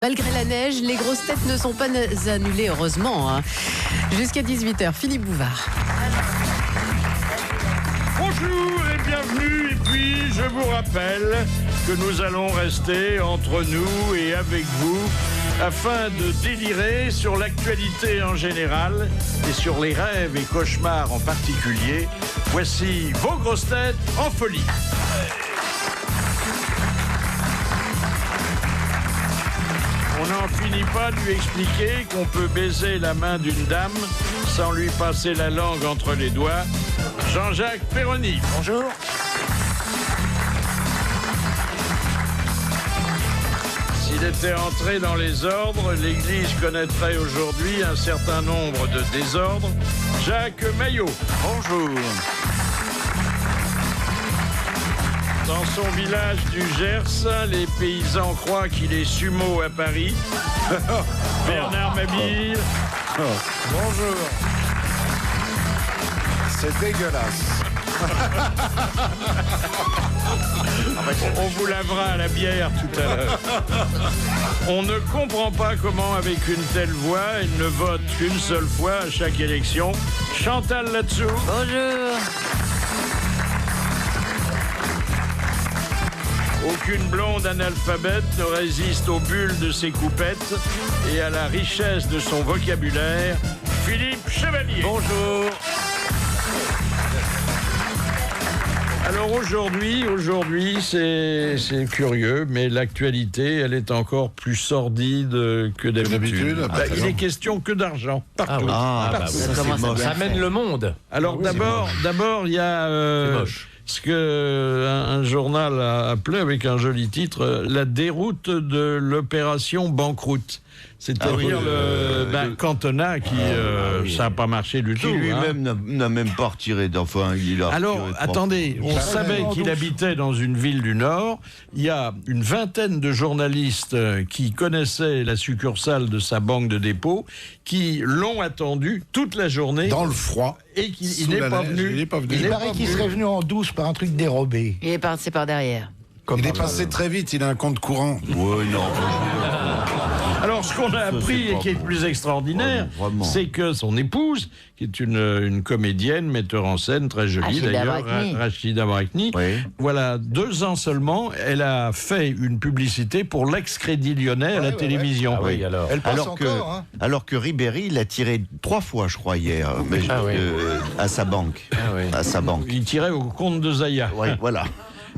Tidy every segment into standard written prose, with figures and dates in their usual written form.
Malgré la neige, les grosses têtes ne sont pas annulées, heureusement. Hein. Jusqu'à 18h, Philippe Bouvard. Bonjour et bienvenue. Et puis, je vous rappelle que nous allons rester entre nous et avec vous afin de délirer sur l'actualité en général et sur les rêves et cauchemars en particulier. Voici vos grosses têtes en folie. On n'en finit pas de lui expliquer qu'on peut baiser la main d'une dame sans lui passer la langue entre les doigts. Jean-Jacques Perroni. Bonjour. S'il était entré dans les ordres, l'Église connaîtrait aujourd'hui un certain nombre de désordres. Jacques Maillot. Bonjour. Dans son village du Gers, les paysans croient qu'il est sumo à Paris. Bernard Mabille. Bonjour. C'est dégueulasse. On vous lavera à la bière tout à l'heure. On ne comprend pas comment, avec une telle voix, elle ne vote qu'une seule fois à chaque élection. Chantal Latsou. Bonjour. Aucune blonde analphabète ne résiste aux bulles de ses coupettes et à la richesse de son vocabulaire. Philippe Chevalier. Bonjour. Alors aujourd'hui, c'est curieux, mais l'actualité, elle est encore plus sordide que d'habitude. Il est question que d'argent, partout. Ça mène le monde. Alors d'abord, il y a ce que un journal a appelé avec un joli titre, la déroute de l'opération banqueroute. C'est-à-dire le cantonat qui ça n'a pas marché du tout. Qui lui-même n'a même pas retiré d'enfant. Alors, attendez, on savait qu'il habitait dans une ville du Nord. Il y a une vingtaine de journalistes qui connaissaient la succursale de sa banque de dépôt, qui l'ont attendu toute la journée. Dans le froid. Et qu'il n'est pas venu. Il Il paraît qu'il serait venu en douce par un truc dérobé. Il est passé par derrière. Il est passé très vite, il a un compte courant. Oui, non. Alors, ce qu'on a appris et qui est le plus extraordinaire, c'est que son épouse, qui est une comédienne, metteur en scène, très jolie d'ailleurs, Rachida Brakni, voilà, 2 ans seulement, elle a fait une publicité pour l'ex-Crédit Lyonnais à la télévision. Elle passe encore, alors que Ribéry l'a tiré 3 fois, je crois, hier, à sa banque. À sa banque. Il tirait au compte de Zaya. Oui, voilà.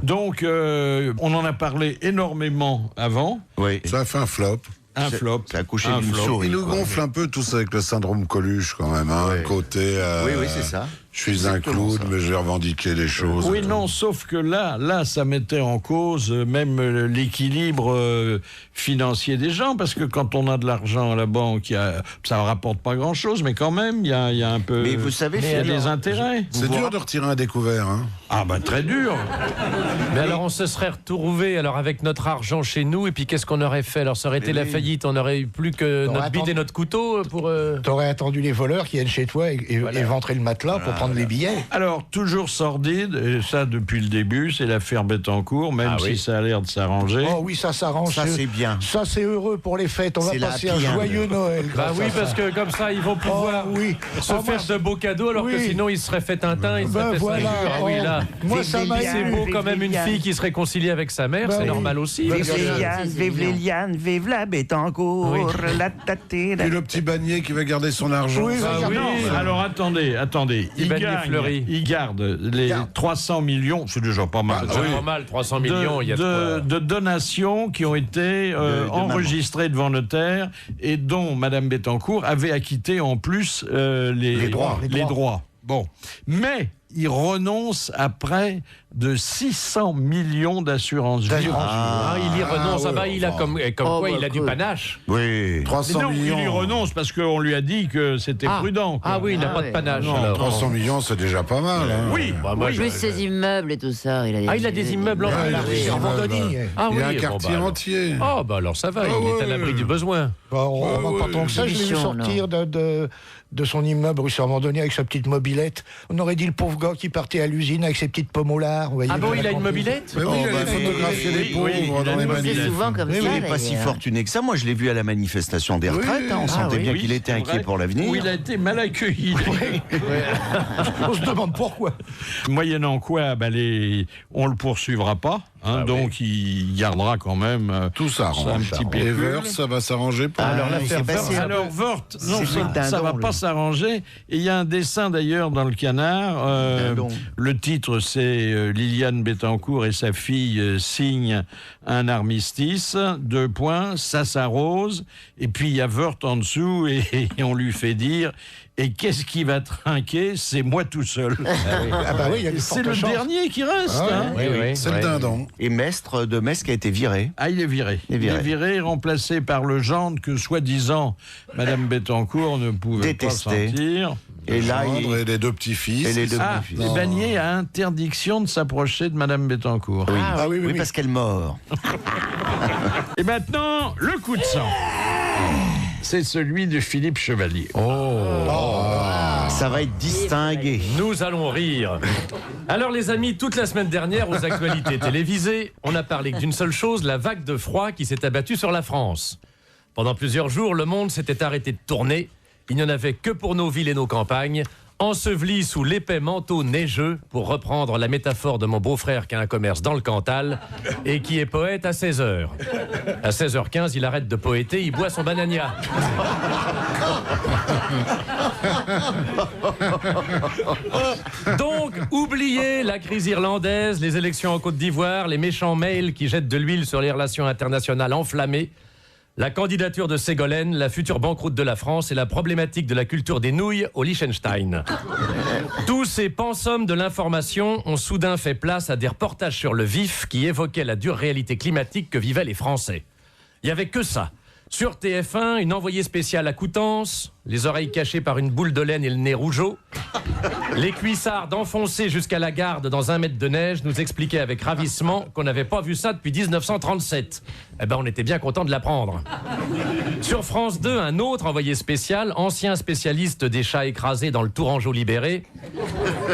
Donc, on en a parlé énormément avant. Oui. Ça a fait un flop. Un flop. Ça a couché d'une souris. Il nous gonfle un peu tous avec le syndrome Coluche quand même. Hein. Ouais. Côté. Oui, c'est ça. Je suis un clown, mais j'ai revendiqué les choses. Oui, non, sauf que là, ça mettait en cause même l'équilibre financier des gens, parce que quand on a de l'argent à la banque, ça ne rapporte pas grand-chose, mais quand même, il y a un peu. Mais vous savez, il y a des intérêts. C'est dur de retirer un découvert. Hein. Ah, bah, très dur. Mais alors, on se serait retrouvé avec notre argent chez nous, et puis qu'est-ce qu'on aurait fait? Alors, ça aurait été la faillite, on aurait eu plus que notre bide et notre couteau pour. T'aurais attendu les voleurs qui viennent chez toi et ventrer le matelas pour prendre les billets. Alors, toujours sordide, et ça depuis le début, c'est l'affaire Bettencourt, même si ça a l'air de s'arranger. Oh oui, ça s'arrange. Ça, c'est bien. Ça, c'est heureux pour les fêtes. On va passer un joyeux Noël. Bah oui, parce que comme ça, ils vont pouvoir se faire de beaux cadeaux, alors que sinon, ils se seraient fait Tintin, ils se seraient fait voilà. Ah oui, là. Moi, ça m'a C'est beau quand même une fille qui se réconcilie avec sa mère, c'est normal aussi. Vive les lianes, vive la Bettencourt, la tâté. Puis le petit bannier qui va garder son argent. Oui, Alors attendez. Il garde les 300 millions, c'est déjà pas mal. C'est normal, 300 millions, il y a de donations qui ont été enregistrées devant notaire et dont Madame Bettencourt avait acquitté en plus les droits. Bon, mais il renonce à près de 600 millions d'assurance vie. il y renonce. Il a il a du panache. Oui. 300 millions. Il y renonce parce qu'on lui a dit que c'était prudent. Quoi. Ah oui, il n'a pas de panache. Non, 300 millions, c'est déjà pas mal. Hein. Oui. Plus ses immeubles et tout ça. Il a des immeubles en Vendôme. Il y a un quartier entier. Ah bah alors ça va, il est à l'abri du besoin. On va pas tant que ça. Je l'ai vu sortir de son immeuble rue Servandoni avec sa petite mobilette. On aurait dit le pauvre gars qui partait à l'usine avec ses petites pommes au lard. canard. Vous voyez, Ah bon, il a une mobilette? Mais oui, il allait photographier les pauvres dans les C'est manifs. souvent comme Oui, ça. il n'est pas si d'ailleurs. fortuné que ça. Moi, je l'ai vu à la manifestation des retraites. On sentait bien qu'il était inquiet pour l'avenir. Où il a été mal accueilli. On se demande pourquoi. Moyennant quoi, on le poursuivra pas. Donc il gardera quand même Tout s'arrange. un petit Et pécule. Wörth, ça va s'arranger pour Alors, il l'affaire s'est passé Wörth, un peu- Alors Wörth, non, C'est le ça va dindon, pas lui. s'arranger. Et il y a un dessin d'ailleurs dans le Canard. Dindon. Le titre c'est Liliane Bettencourt et sa fille signent un armistice. 2 points, ça s'arrose. Et puis il y a Wörth en dessous et on lui fait dire. Et qu'est-ce qui va trinquer? C'est moi tout seul. Ah bah oui, il y a des C'est fortes le chances. dernier qui reste. Ah hein. Oui, oui, C'est le oui. dindon. Et Mestre de Metz qui a été viré. Ah, il est viré. Il est viré. Remplacé par le gendre que, soi-disant, Madame Bettencourt ne pouvait Détesté. pas sentir. Et là, Gendre et les 2 petits-fils. Et les 2 Ah, petits-fils. et Bagné a interdiction de s'approcher de Madame Bettencourt. Oui. Ah oui, oui, Oui, oui. parce qu'elle mord. Et maintenant, le coup de sang. C'est celui de Philippe Chevalier. Ça va être distingué. Nous allons rire. Alors les amis, toute la semaine dernière aux actualités télévisées, on a parlé d'une seule chose, la vague de froid qui s'est abattue sur la France. Pendant plusieurs jours, le monde s'était arrêté de tourner. Il n'y en avait que pour nos villes et nos campagnes, ensevelis sous l'épais manteau neigeux, pour reprendre la métaphore de mon beau-frère qui a un commerce dans le Cantal et qui est poète à 16h. À 16h15, il arrête de poéter, il boit son banania. Donc, oubliez la crise irlandaise, les élections en Côte d'Ivoire, les méchants mails qui jettent de l'huile sur les relations internationales enflammées, la candidature de Ségolène, la future banqueroute de la France et la problématique de la culture des nouilles au Liechtenstein. Tous ces pensums de l'information ont soudain fait place à des reportages sur le vif qui évoquaient la dure réalité climatique que vivaient les Français. Il n'y avait que ça. Sur TF1, une envoyée spéciale à Coutances, les oreilles cachées par une boule de laine et le nez rougeau. Les cuissards enfoncés jusqu'à la garde dans 1 mètre de neige nous expliquaient avec ravissement qu'on n'avait pas vu ça depuis 1937. Eh ben, on était bien content de l'apprendre. Sur France 2, un autre envoyé spécial, ancien spécialiste des chats écrasés dans le Tourangeau libéré,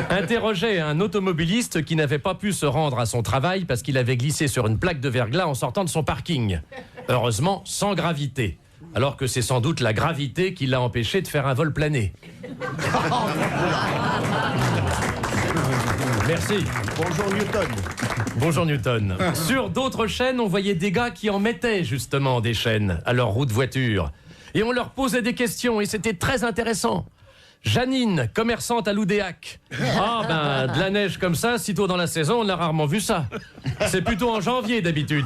interrogeait un automobiliste qui n'avait pas pu se rendre à son travail parce qu'il avait glissé sur une plaque de verglas en sortant de son parking. Heureusement, sans gravité. Alors que c'est sans doute la gravité qui l'a empêché de faire un vol plané. Merci. Bonjour Newton. Bonjour Newton. Sur d'autres chaînes, on voyait des gars qui en mettaient justement des chaînes à leur roue de voiture. Et on leur posait des questions et c'était très intéressant. Janine, commerçante à Loudéac. Ah ben, de la neige comme ça, sitôt dans la saison, on a rarement vu ça. C'est plutôt en janvier d'habitude.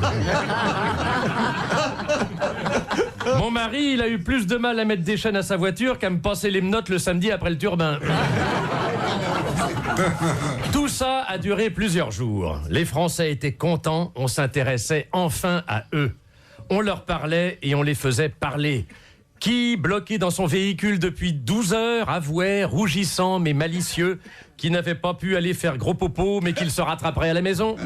Mon mari, il a eu plus de mal à mettre des chaînes à sa voiture qu'à me passer les menottes le samedi après le turbin. Tout ça a duré plusieurs jours. Les Français étaient contents, on s'intéressait enfin à eux. On leur parlait et on les faisait parler. Qui, bloqué dans son véhicule depuis 12 heures, avouait, rougissant mais malicieux, qu'il n'avait pas pu aller faire gros popo mais qu'il se rattraperait à la maison?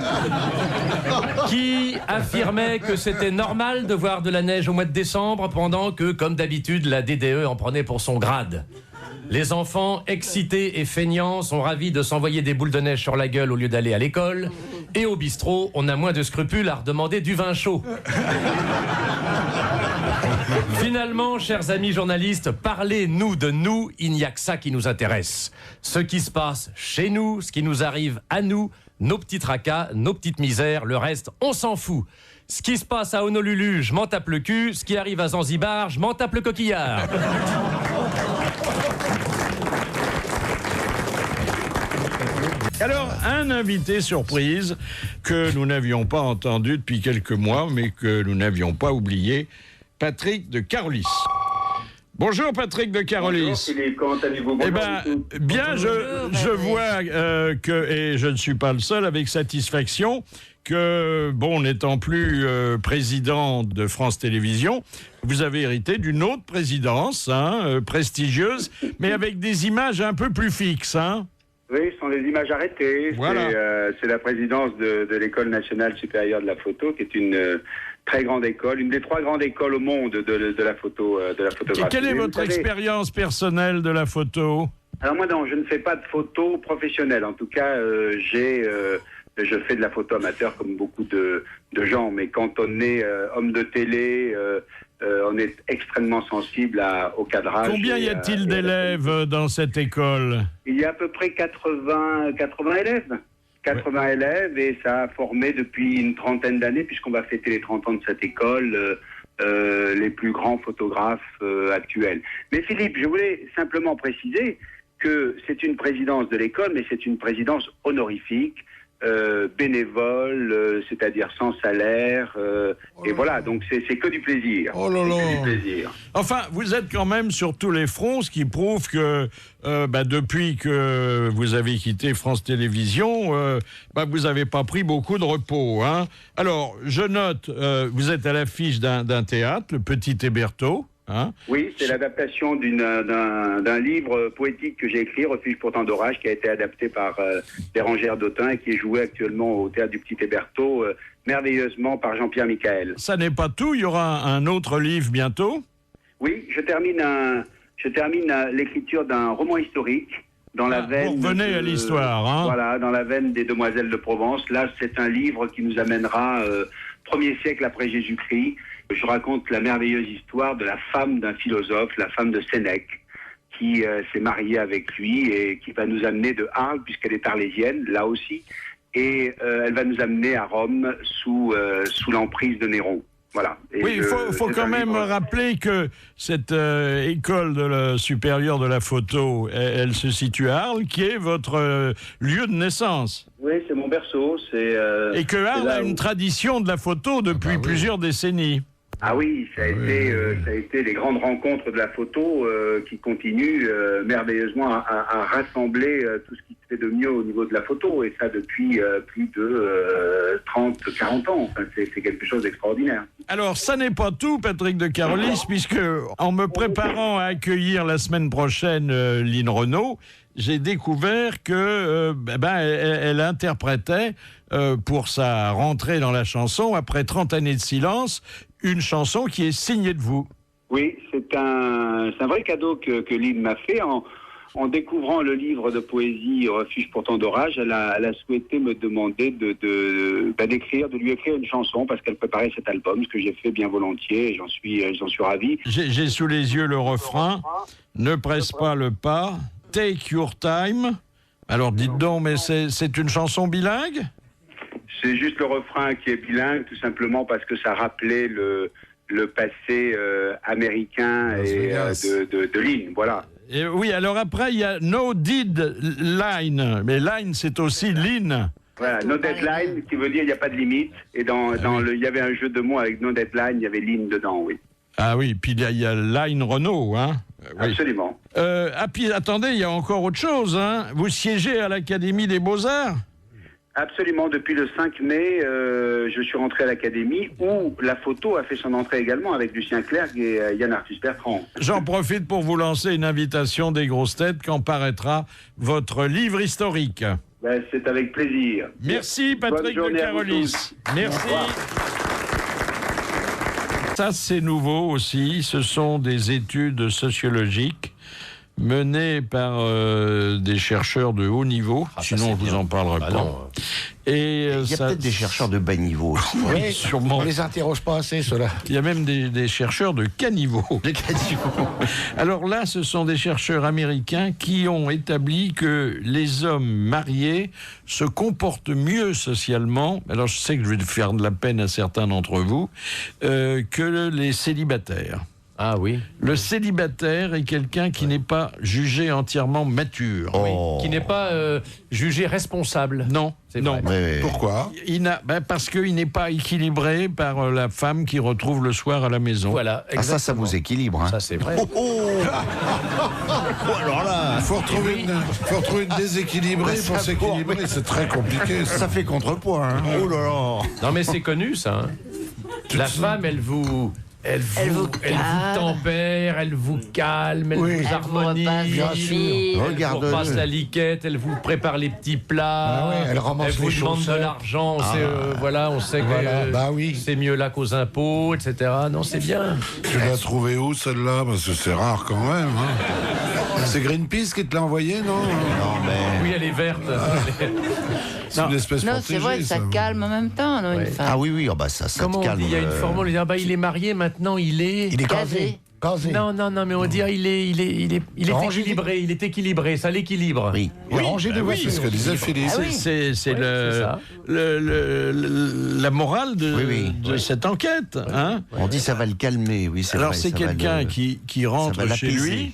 Qui affirmait que c'était normal de voir de la neige au mois de décembre pendant que, comme d'habitude, la DDE en prenait pour son grade? Les enfants, excités et feignants, sont ravis de s'envoyer des boules de neige sur la gueule au lieu d'aller à l'école. Et au bistrot, on a moins de scrupules à redemander du vin chaud. Finalement, chers amis journalistes, parlez-nous de nous, il n'y a que ça qui nous intéresse. Ce qui se passe chez nous, ce qui nous arrive à nous, nos petits tracas, nos petites misères, le reste, on s'en fout. Ce qui se passe à Honolulu, je m'en tape le cul. Ce qui arrive à Zanzibar, je m'en tape le coquillard. Alors, un invité surprise que nous n'avions pas entendu depuis quelques mois, mais que nous n'avions pas oublié, Patrick de Carolis. Bonjour Patrick de Carolis. Bonjour Philippe, comment allez-vous? Eh ben, bien, je vois que, et je ne suis pas le seul, avec satisfaction, que, bon, n'étant plus président de France Télévisions, vous avez hérité d'une autre présidence, prestigieuse, mais avec des images un peu plus fixes, hein. Oui, ce sont des images arrêtées. Voilà. C'est la présidence de l'École nationale supérieure de la photo, qui est une très grande école, une des 3 grandes écoles au monde de la photo, de la photographie. Et quelle est votre expérience personnelle de la photo? Alors moi, non, je ne fais pas de photo professionnelle. En tout cas, j'ai je fais de la photo amateur comme beaucoup de gens, mais quand on est homme de télé, on est extrêmement sensible au cadrage. Combien y a-t-il d'élèves dans cette école? Il y a à peu près 80 élèves. 80 élèves, et ça a formé depuis une trentaine d'années, puisqu'on va fêter les 30 ans de cette école, les plus grands photographes actuels. Mais Philippe, je voulais simplement préciser que c'est une présidence de l'école, mais c'est une présidence honorifique, bénévole, c'est-à-dire sans salaire, et voilà, donc c'est que du plaisir. Oh là là. Enfin, vous êtes quand même sur tous les fronts, ce qui prouve que depuis que vous avez quitté France Télévisions, vous n'avez pas pris beaucoup de repos, hein. Alors, je note, vous êtes à l'affiche d'un théâtre, le Petit Hébertot. Hein? Oui, c'est l'adaptation d'un livre poétique que j'ai écrit, Refuge pour tant d'orage, qui a été adapté par Bérangère Dautin et qui est joué actuellement au Théâtre du Petit Hébertot, merveilleusement par Jean-Pierre Michael. Ça n'est pas tout, il y aura un autre livre bientôt? Oui, je termine l'écriture d'un roman historique dans la veine... Vous revenez à l'histoire, hein? Voilà, dans la veine des Demoiselles de Provence. Là, c'est un livre qui nous amènera 1er siècle après Jésus-Christ. Je raconte la merveilleuse histoire de la femme d'un philosophe, la femme de Sénèque, qui s'est mariée avec lui et qui va nous amener de Arles, puisqu'elle est arlésienne, là aussi, et elle va nous amener à Rome sous l'emprise de Néron. Voilà. Et oui, il faut quand même rappeler que cette école supérieure de la photo, elle se situe à Arles, qui est votre lieu de naissance. Oui, c'est mon berceau. Et que Arles a une tradition de la photo depuis plusieurs décennies. Ah oui, ça a été les grandes rencontres de la photo qui continuent merveilleusement à rassembler tout ce qui se fait de mieux au niveau de la photo, et ça depuis plus de 30-40 ans. Enfin, c'est quelque chose d'extraordinaire. Alors, ça n'est pas tout, Patrick de Carolis, puisque en me préparant à accueillir la semaine prochaine Line Renaud, j'ai découvert que elle interprétait pour sa rentrée dans la chanson, après 30 années de silence, une chanson qui est signée de vous. Oui, c'est un vrai cadeau que Line m'a fait. En découvrant le livre de poésie Refuge pour tant d'orage, elle a souhaité me demander de lui écrire une chanson parce qu'elle préparait cet album, ce que j'ai fait bien volontiers, et j'en suis ravi. J'ai sous les yeux le refrain. Ne presse pas le pas, take your time. Alors dites donc, mais c'est une chanson bilingue ? C'est juste le refrain qui est bilingue, tout simplement parce que ça rappelait le passé américain et de Line, voilà. Et oui, alors après, il y a No Dead Line, mais Line, c'est aussi Line. Voilà, No Deadline, qui veut dire il n'y a pas de limite, et il y avait un jeu de mots avec No Deadline, il y avait Line dedans, oui. Ah oui, puis il y a Line Renault, hein. Oui. Absolument. Puis attendez, il y a encore autre chose, hein. Vous siégez à l'Académie des Beaux-Arts ? Absolument, depuis le 5 mai, je suis rentré à l'Académie où la photo a fait son entrée également avec Lucien Clerc et Yann Arthus Bertrand. J'en profite pour vous lancer une invitation des grosses têtes quand paraîtra votre livre historique. C'est avec plaisir. Merci Patrick de Carolis. Merci. Ça c'est nouveau aussi, ce sont des études sociologiques menées par des chercheurs de haut niveau, sinon je vous en parlerai pas. Non. Et il y a peut-être des chercheurs de bas niveau aussi. Oui, sûrement. On les interroge pas assez, ceux-là. Il y a même des chercheurs de caniveau. Alors là, ce sont des chercheurs américains qui ont établi que les hommes mariés se comportent mieux socialement, alors je sais que je vais faire de la peine à certains d'entre vous, que les célibataires. Ah oui. Le célibataire est quelqu'un qui n'est pas jugé entièrement mature. Oui, qui n'est pas jugé responsable. Non, non. Pourquoi ? Parce qu'il n'est pas équilibré par la femme qui retrouve le soir à la maison. Voilà, exactement. Ça vous équilibre. Hein. Ça, c'est vrai. Alors là, il faut retrouver une déséquilibrée pour s'équilibrer. C'est très compliqué. Ça fait contrepoids. Hein. Oh là là. Non, mais c'est connu, ça. Hein. La femme, elle vous tempère, elle vous calme, elle vous harmonise, elle vous passe la liquette, elle vous prépare les petits plats, elle vous demande de l'argent, on sait que c'est mieux là qu'aux impôts, etc. Non, c'est bien. Tu l'as trouvée où celle-là ? Parce que c'est rare quand même. Hein. C'est Greenpeace qui te l'a envoyée, non ? Oui, elle est verte. C'est une espèce Non, protégée. c'est vrai que ça calme en même temps, non, une femme. Ah oui, oh bah ça Comment te calme. on dit? Il y a une formule, on dit, ah bah, il est marié, maintenant il est... Il est casé. Non, mais on dit, ah, il est équilibré, il est équilibré, ça l'équilibre. Oui. Il est rangé de oui, voitures. C'est ce que disait Philippe. Ah oui. C'est c'est ça. la morale de cette enquête. Hein. On dit ça va le calmer, oui, c'est Alors vrai. c'est ça va quelqu'un le- qui ça rentre va chez l'apaiser. lui.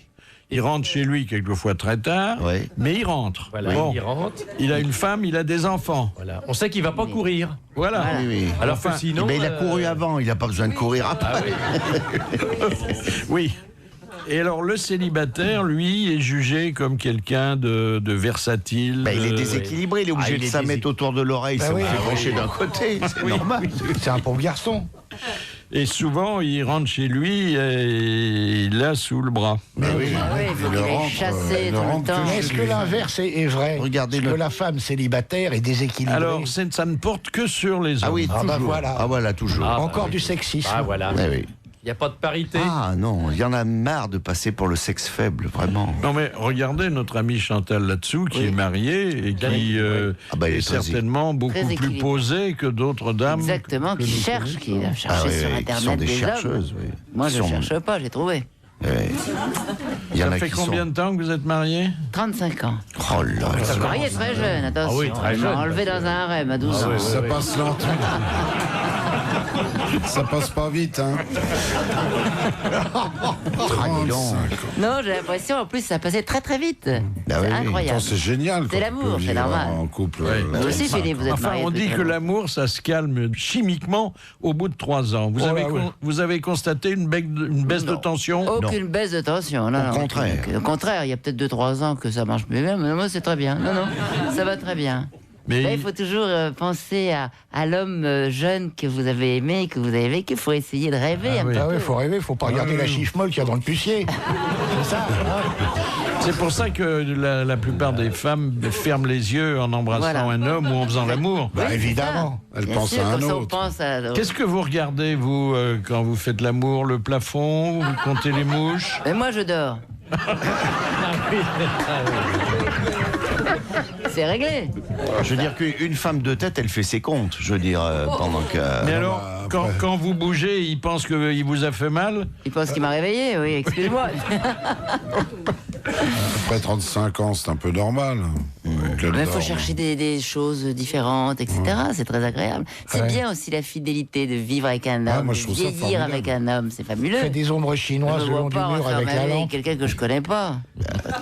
Il rentre chez lui quelquefois très tard, Ouais. mais il rentre. Voilà, Bon. il rentre. Il a une femme, il a des enfants. Voilà. On sait qu'il va pas courir. Voilà. Oui, oui. Alors Enfin, que sinon... Mais il a couru avant, il n'a pas besoin de courir après. Oui. Et alors le célibataire, lui, est jugé comme quelqu'un de versatile. Bah, il est déséquilibré, il est obligé il de est ça mettre autour de l'oreille, ça oui. me fait pencher d'un côté, c'est normal. C'est un pauvre garçon. Et souvent, il rentre chez lui et il l'a sous le bras. Mais oui. Ah oui, il faut qu'il ait chassé il tout le rentre temps. que Mais est-ce que l'inverse est vrai? Regardez Est-ce que la femme célibataire est déséquilibrée? Alors, ça ne porte que sur les hommes. Ah oui, Ah bah toujours. voilà. Ah voilà, toujours. Ah, Encore bah, du sexisme. Ah voilà. Eh oui. Il n'y a pas de parité. Ah non, il y en a marre de passer pour le sexe faible, vraiment. Non mais regardez notre amie Chantal là-dessous qui est mariée et qui Ah bah, elle est est très- certainement beaucoup très plus équilibrée. posée que d'autres dames. Exactement, qui cherchent, qui a cherché Ah oui, sur oui, qui Internet sont des des hommes. chercheuses, oui. Moi, Qui je sont- cherche pas, j'ai trouvé. Il y en Ça a fait qui combien sont... de temps que vous êtes mariés? 35 ans. Oh là là. Je suis marié très jeune, attention. Ah oui, très Il m'a jeune. enlevé dans un harem à 12 ans. Ça passe lentement. Ça passe pas vite, hein. dis donc. Non, j'ai l'impression, en plus, ça passait très très vite. Bah C'est oui, oui. incroyable. Attends, c'est génial. C'est quand l'amour, on peut c'est vivre normal. En couple. Vous aussi, Philippe, vous êtes Enfin, marié. on dit depuis que longtemps. l'amour, ça se calme chimiquement au bout de 3 ans. Vous avez constaté une baisse de tension? Aucune baisse de tension. Non, Au non. contraire. Au contraire, il y a peut-être 2-3 ans que ça marche plus bien, mais moi, c'est très bien. Non, non, ça va très bien. Mais Là, il faut toujours penser à l'homme jeune que vous avez aimé, que vous avez vécu. Il faut essayer de rêver un Ah peu. oui, faut rêver, faut pas regarder la chiffre molle qu'il y a dans le pucier. C'est ça. Hein. c'est pour ça que la plupart des femmes ferment les yeux en embrassant Voilà. un homme ou en faisant l'amour. Bah, évidemment. Elle Bien pense sûr, à un comme ça, on autre. pense à... Qu'est-ce que vous regardez, vous, quand vous faites l'amour? Le plafond? Vous comptez les mouches? Mais moi, je dors. C'est réglé. Je veux dire qu'une femme de tête, elle fait ses comptes. Je veux dire, pendant que... Mais alors, quand vous bougez, il pense qu'il vous a fait mal? Il pense qu'il m'a réveillé, oui, excuse-moi. Après 35 ans, c'est un peu normal. Qu'elle Mais il faut dorme. chercher des choses différentes, etc. C'est très agréable. C'est bien aussi la fidélité de vivre avec un homme, moi, je de trouve ça vieillir formidable. avec un homme, c'est fabuleux. Fait des ombres Je chinoises ne le vois long du pas mur avec enfermer la avec lampe quelqu'un que je connais pas.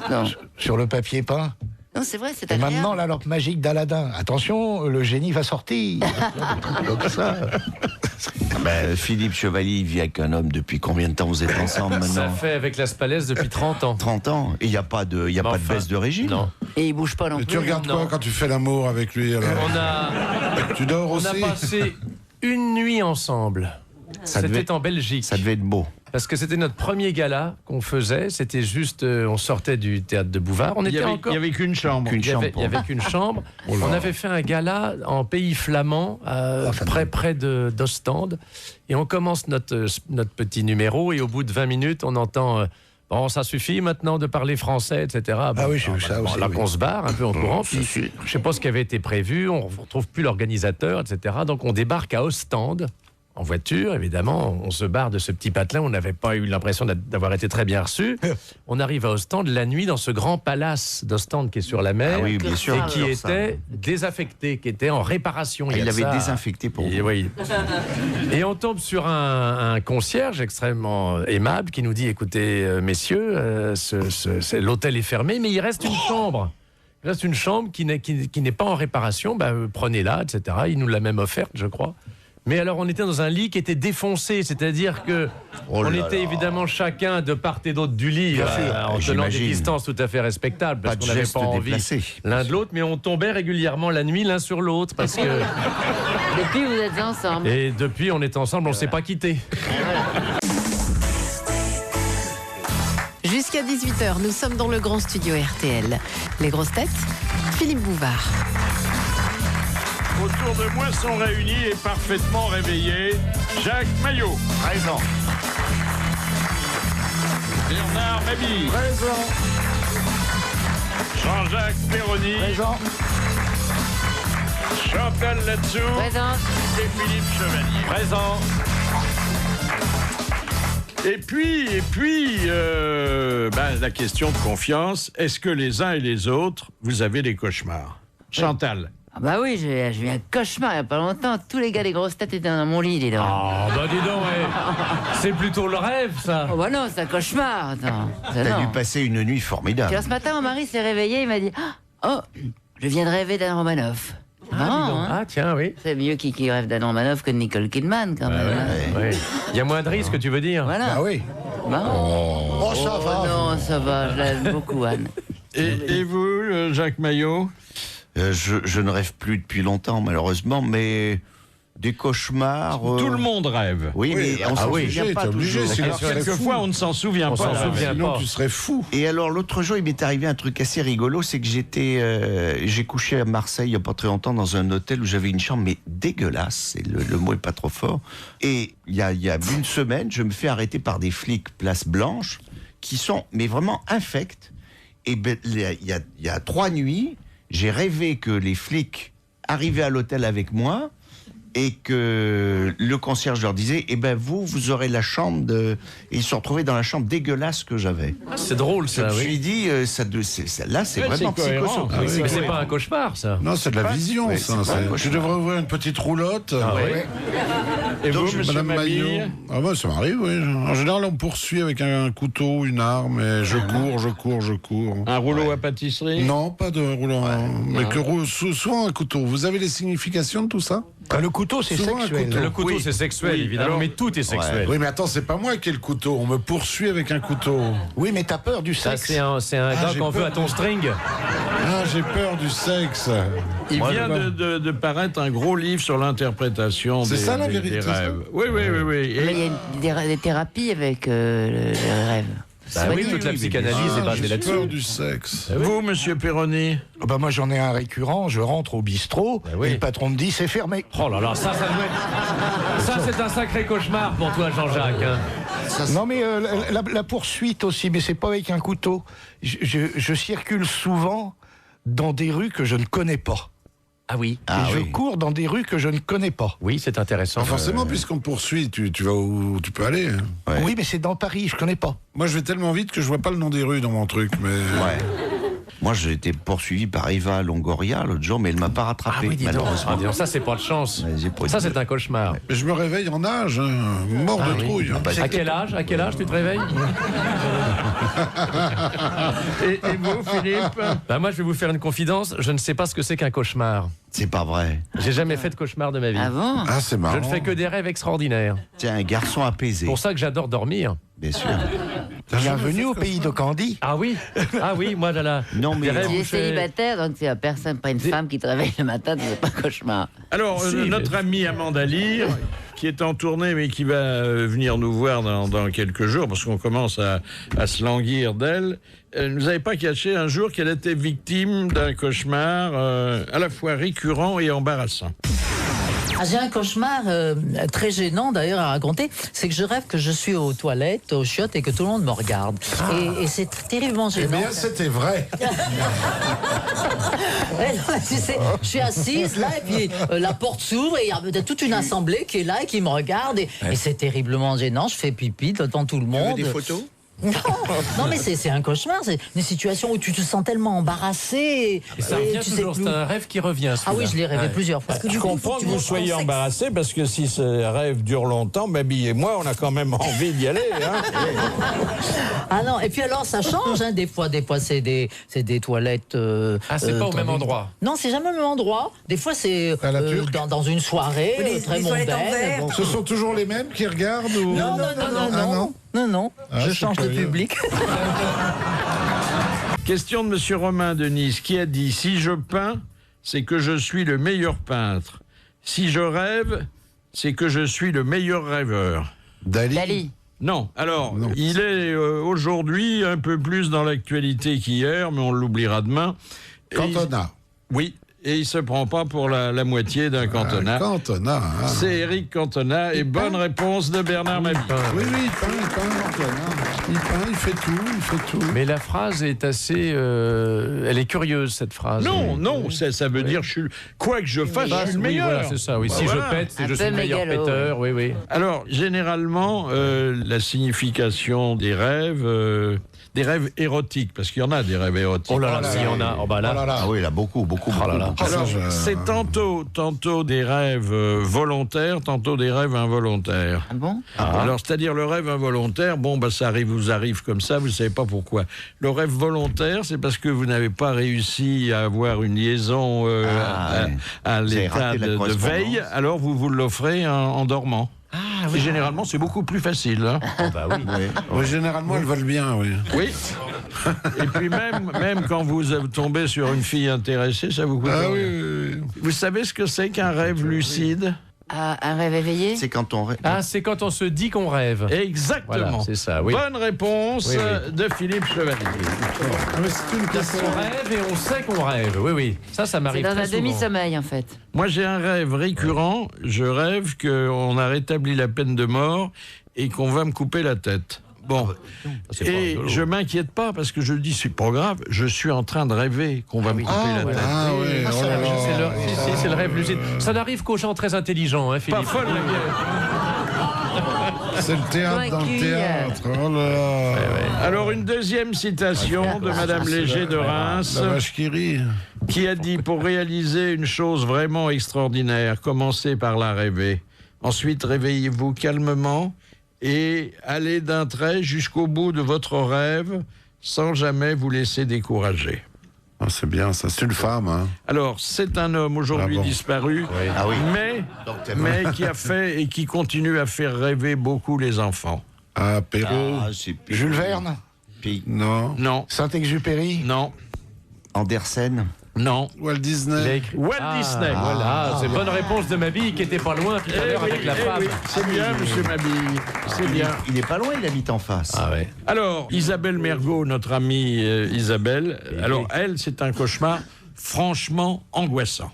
Non, sur le papier peint. non c'est vrai, c'est Et agréable. maintenant, la lampe magique d'Aladin. Attention, le génie va sortir. Comme ça. Ben, Philippe Chevalier, il vit avec un homme depuis combien de temps vous êtes ensemble Ça maintenant? fait avec la Spalès depuis 30 ans. 30 ans. Et il n'y a pas de, y a Mais pas de enfin, baisse de régime? Non. Et il bouge pas non Et plus. tu regardes Non. quoi quand tu fais l'amour avec lui alors Tu dors On a aussi passé une nuit ensemble. Ça devait- C'était en Belgique. Ça devait être beau. Parce que c'était notre premier gala qu'on faisait. C'était juste, on sortait du théâtre de Bouvard. On Il était n'y encore. avait qu'une chambre. Qu'une Il y avait, chambre. il y avait qu'une chambre. On avait fait un gala en pays flamand, près d'Ostende. Et on commence notre petit numéro. Et au bout de 20 minutes, on entend bon, ça suffit maintenant de parler français, etc. Bon, Ah oui, j'ai vu ça aussi, Là oui. qu'on se barre un peu en courant. Puis, je ne sais pas ce qui avait été prévu. On ne retrouve plus l'organisateur, etc. Donc on débarque à Ostende. En voiture, évidemment, on se barre de ce petit patelin. On n'avait pas eu l'impression d'avoir été très bien reçus. On arrive à Ostende la nuit dans ce grand palace d'Ostende qui est sur la mer Ah oui, bien sûr. et qui Alors ça. était désaffecté, qui était en réparation. Ah, y a il de l'avait ça. désinfecté pour Et, vous. oui. Et on tombe sur un concierge extrêmement aimable qui nous dit, écoutez, messieurs, l'hôtel est fermé, mais il reste une chambre. Il reste une chambre qui n'est pas en réparation. Bah, prenez-la, etc. Il nous l'a même offerte, je crois. Mais alors, on était dans un lit qui était défoncé, c'est-à-dire que Oh on là était là. évidemment chacun de part et d'autre du lit, en tenant des j'imagine. distances tout à fait respectables, parce Pas de qu'on n'avait geste pas envie déplacé. l'un de l'autre, mais on tombait régulièrement la nuit l'un sur l'autre, parce que Depuis, vous êtes ensemble. et depuis on est ensemble, on ne s'est pas quittés. Jusqu'à 18h, nous sommes dans le grand studio RTL. Les grosses têtes, Philippe Bouvard. Autour de moi sont réunis et parfaitement réveillés Jacques Maillot, Présent. Bernard Mabille, Jean-Jacques Perroni, Présent. Chantal Latsou Présente. et Philippe Chevalier. Présent. Et puis, la question de confiance, est-ce que les uns et les autres, vous avez des cauchemars? Chantal. Ah bah oui, j'ai eu un cauchemar il n'y a pas longtemps. Tous les gars des grosses têtes étaient dans mon lit, dis donc. Ah, bah dis donc, c'est plutôt le rêve, ça. Oh bah non, c'est un cauchemar. Attends. T'as dû passer une nuit Puis formidable. alors, ce matin, mon mari s'est réveillé, il m'a dit « Oh, je viens de rêver d'Anne Romanoff. » Marrant, hein. Ah, tiens, oui. C'est mieux qui rêve d'Anne Romanoff que de Nicole Kidman, quand même. hein. Ouais. Il y a moins de risques, tu veux dire. Voilà. Ah oui. Marrant. Oh, ça va. Non, ça va, je l'aime beaucoup, Anne. Et vous, Jacques Maillot? Je ne rêve plus depuis longtemps, malheureusement, mais des cauchemars. Tout le monde rêve. Oui, mais on s'en souvient pas obligé, toujours. sinon Alors, tu serais quelquefois, fou. on ne s'en souvient On pas. s'en souvient Sinon, pas. tu serais fou. Et alors, l'autre jour, il m'est arrivé un truc assez rigolo, c'est que j'ai couché à Marseille il n'y a pas très longtemps dans un hôtel où j'avais une chambre, mais dégueulasse, le mot est pas trop fort. Et il y a une semaine, je me fais arrêter par des flics place Blanche, qui sont, mais vraiment infects. Et ben, il y a 3 nuits, j'ai rêvé que les flics arrivaient à l'hôtel avec moi, et que le concierge leur disait « Eh ben vous aurez la chambre de... » Et ils se sont retrouvés dans la chambre dégueulasse que j'avais. C'est drôle, Je ça, me oui. suis dit, là c'est Ouais, vraiment c'est cohérent. psychosocial. Ah oui, Mais c'est pas un cauchemar, ça. Non, c'est de la vision, Ouais, ça. c'est pas un cauchemar. Tu devrais ouvrir une petite roulotte. Et vous, monsieur Madame Mabille? Maillot. Ah bah ça m'arrive, oui. En général, on me poursuit avec un couteau, une arme, et je cours. Un rouleau à pâtisserie? Non, pas de rouleau. Mais souvent un couteau. Vous avez les significations de tout ça? Le couteau, c'est Souvent, un sexuel. couteau. Le couteau, Oui. c'est sexuel, Oui, évidemment, alors- mais tout est sexuel. Oui, mais attends, c'est pas moi qui ai le couteau. On me poursuit avec un couteau. Oui, mais t'as peur du Ça, sexe. c'est un gars j'ai qu'on veut peur. à ton string. Ah, j'ai peur du sexe. Il Moi, vient je- de paraître un gros livre sur l'interprétation C'est des, ça, la des- vérité, des ça rêves. Oui. Mais Et- il y a des thérapies avec le rêve. Bah oui, toute la psychanalyse est basée J'ai là-dessus. peur du sexe. vous, monsieur Perroni? Moi, j'en ai un récurrent. Je rentre au bistrot oui. et le patron me dit c'est fermé. Oh là là, ça doit être... Ça, c'est un sacré cauchemar pour toi, Jean-Jacques. hein. Non, mais la poursuite aussi, mais c'est pas avec un couteau. Je circule souvent dans des rues que je ne connais pas. Ah oui. Et je cours dans des rues que je ne connais pas. Oui, c'est intéressant. Forcément, puisqu'on poursuit, tu vas où tu peux aller. hein. Ouais. Oui, mais c'est dans Paris, je connais pas. Moi, je vais tellement vite que je vois pas le nom des rues dans mon truc, mais... Ouais. Moi, j'ai été poursuivi par Eva Longoria l'autre jour, mais elle m'a pas rattrapé, Ah oui, dis donc. malheureusement. Ah, dis donc, ça, c'est pas de chance. Ouais, j'ai pas Ça, dit- c'est un cauchemar. Mais je me réveille en âge, hein, mort de trouille. hein. À quel âge tu te réveilles Et vous, Philippe? Bah moi, je vais vous faire une confidence. Je ne sais pas ce que c'est qu'un cauchemar. C'est pas vrai. J'ai jamais fait de cauchemar de ma vie. Ah bon? Ah, c'est marrant. Je ne fais que des rêves extraordinaires. Tiens, un garçon apaisé, C'est pour ça que j'adore dormir. bien sûr. Bienvenue au pays de Candy. Ah oui, moi là. Non, mais- des rêves Tu es où je fais- célibataire, donc c'est personne, pas une femme qui te réveille le matin, c'est pas un cauchemar. Alors, Si, notre mais- amie Amanda Lear, qui est en tournée, mais qui va venir nous voir dans quelques jours, parce qu'on commence à se languir d'elle, elle nous avait pas caché un jour qu'elle était victime d'un cauchemar à la fois récurrent et embarrassant. Ah, j'ai un cauchemar très gênant d'ailleurs à raconter, c'est que je rêve que je suis aux toilettes, aux chiottes et que tout le monde me regarde. Et c'est terriblement Eh gênant. bien, c'était vrai. Ouais, non, tu sais, je suis assise là et puis la porte s'ouvre et il y a peut-être toute une assemblée qui est là et qui me regarde et c'est terriblement gênant. Je fais pipi devant tout le monde. photos? Non, mais c'est un cauchemar. C'est une situation où tu te sens tellement embarrassé. Et ça revient tu sais toujours, plus c'est où. un rêve qui revient. Ah oui, celui-là. je l'ai rêvé plusieurs fois. Je comprends que vous soyez embarrassé, parce que si ce rêve dure longtemps, Babi et moi, on a quand même envie d'y aller. Hein. Ah non, et puis alors ça change, hein, des fois c'est des toilettes. Ah, c'est pas au même endroit. Non, c'est jamais au même endroit. Des fois c'est À la turque. dans une soirée très mondaine. Bon. Ce sont toujours les mêmes qui regardent ou... Non. Non, Ah, je c'est change de curieux. public. Question de Monsieur Romain de Nice, qui a dit « Si je peins, c'est que je suis le meilleur peintre. Si je rêve, c'est que je suis le meilleur rêveur. » Dali. Non, alors, Non. il est aujourd'hui un peu plus dans l'actualité qu'hier, mais on l'oubliera demain. Et Cantona. Oui, et il se prend pas pour la moitié d'un Cantona. Cantona. hein. C'est Éric Cantona, et bonne réponse de Bernard Mabille. Oui, Cantona. Il peint, il fait tout. Mais la phrase est assez... elle est curieuse, cette phrase. Non, ça veut dire quoi que je fasse, je suis le meilleur. Oui, voilà, c'est ça. Oui. Si je pète, c'est je suis le meilleur péteur. Oui. Alors, généralement, la signification des rêves érotiques, parce qu'il y en a des rêves érotiques. Oh là là, s'il y en a. Oh bah là. Ah oui, il y en a beaucoup. Alors, c'est tantôt des rêves volontaires, tantôt des rêves involontaires. Ah bon? Alors, c'est-à-dire le rêve involontaire, ça vous arrive comme ça, vous ne savez pas pourquoi. Le rêve volontaire, c'est parce que vous n'avez pas réussi à avoir une liaison à l'état de veille, alors vous l'offrez en dormant. Et généralement, c'est beaucoup plus facile. Hein. Bah oui. Oui, généralement, elles veulent bien, oui. Oui. Et puis même quand vous tombez sur une fille intéressée, ça vous coûte rien. Oui. Vous savez ce que c'est qu'un rêve lucide? Un rêve éveillé? C'est quand on rêve. C'est quand on se dit qu'on rêve. Exactement. Voilà, c'est ça, oui. Bonne réponse de Philippe Chevalier. Mais c'est une question. On rêve et on sait qu'on rêve. Oui. Ça C'est m'arrive dans très un souvent. demi-sommeil, en fait. Moi, j'ai un rêve récurrent. Je rêve qu'on a rétabli la peine de mort et qu'on va me couper la tête. Bon, et je m'inquiète pas parce que je dis c'est pas grave, je suis en train de rêver qu'on va me couper la tête. Ah oui, c'est le rêve lucide. Ça n'arrive qu'aux gens très intelligents, hein, Philippe. Pas folle, la c'est le théâtre dans le théâtre. Oh là là. Alors une deuxième citation de Madame Léger de Reims, La vache qui rit. qui a dit: pour réaliser une chose vraiment extraordinaire, commencez par la rêver. Ensuite, réveillez-vous calmement et allez d'un trait jusqu'au bout de votre rêve sans jamais vous laisser décourager. Ah, c'est bien, ça. C'est une femme. Hein. Alors, c'est un homme aujourd'hui disparu, mais qui a fait et qui continue à faire rêver beaucoup les enfants. Ah, Perrault. Jules Verne? Non. Non. Saint-Exupéry? Non. Andersen? Non. Walt Disney. Walt Disney. Voilà, c'est une bonne réponse de Mabille qui était pas loin tout à l'heure avec la femme. Oui. C'est bien, monsieur Mabille. C'est bien. Il n'est pas loin, il habite en face. Ah ouais. Alors, Isabelle Mergot, notre amie Isabelle, alors elle, c'est un cauchemar franchement angoissant.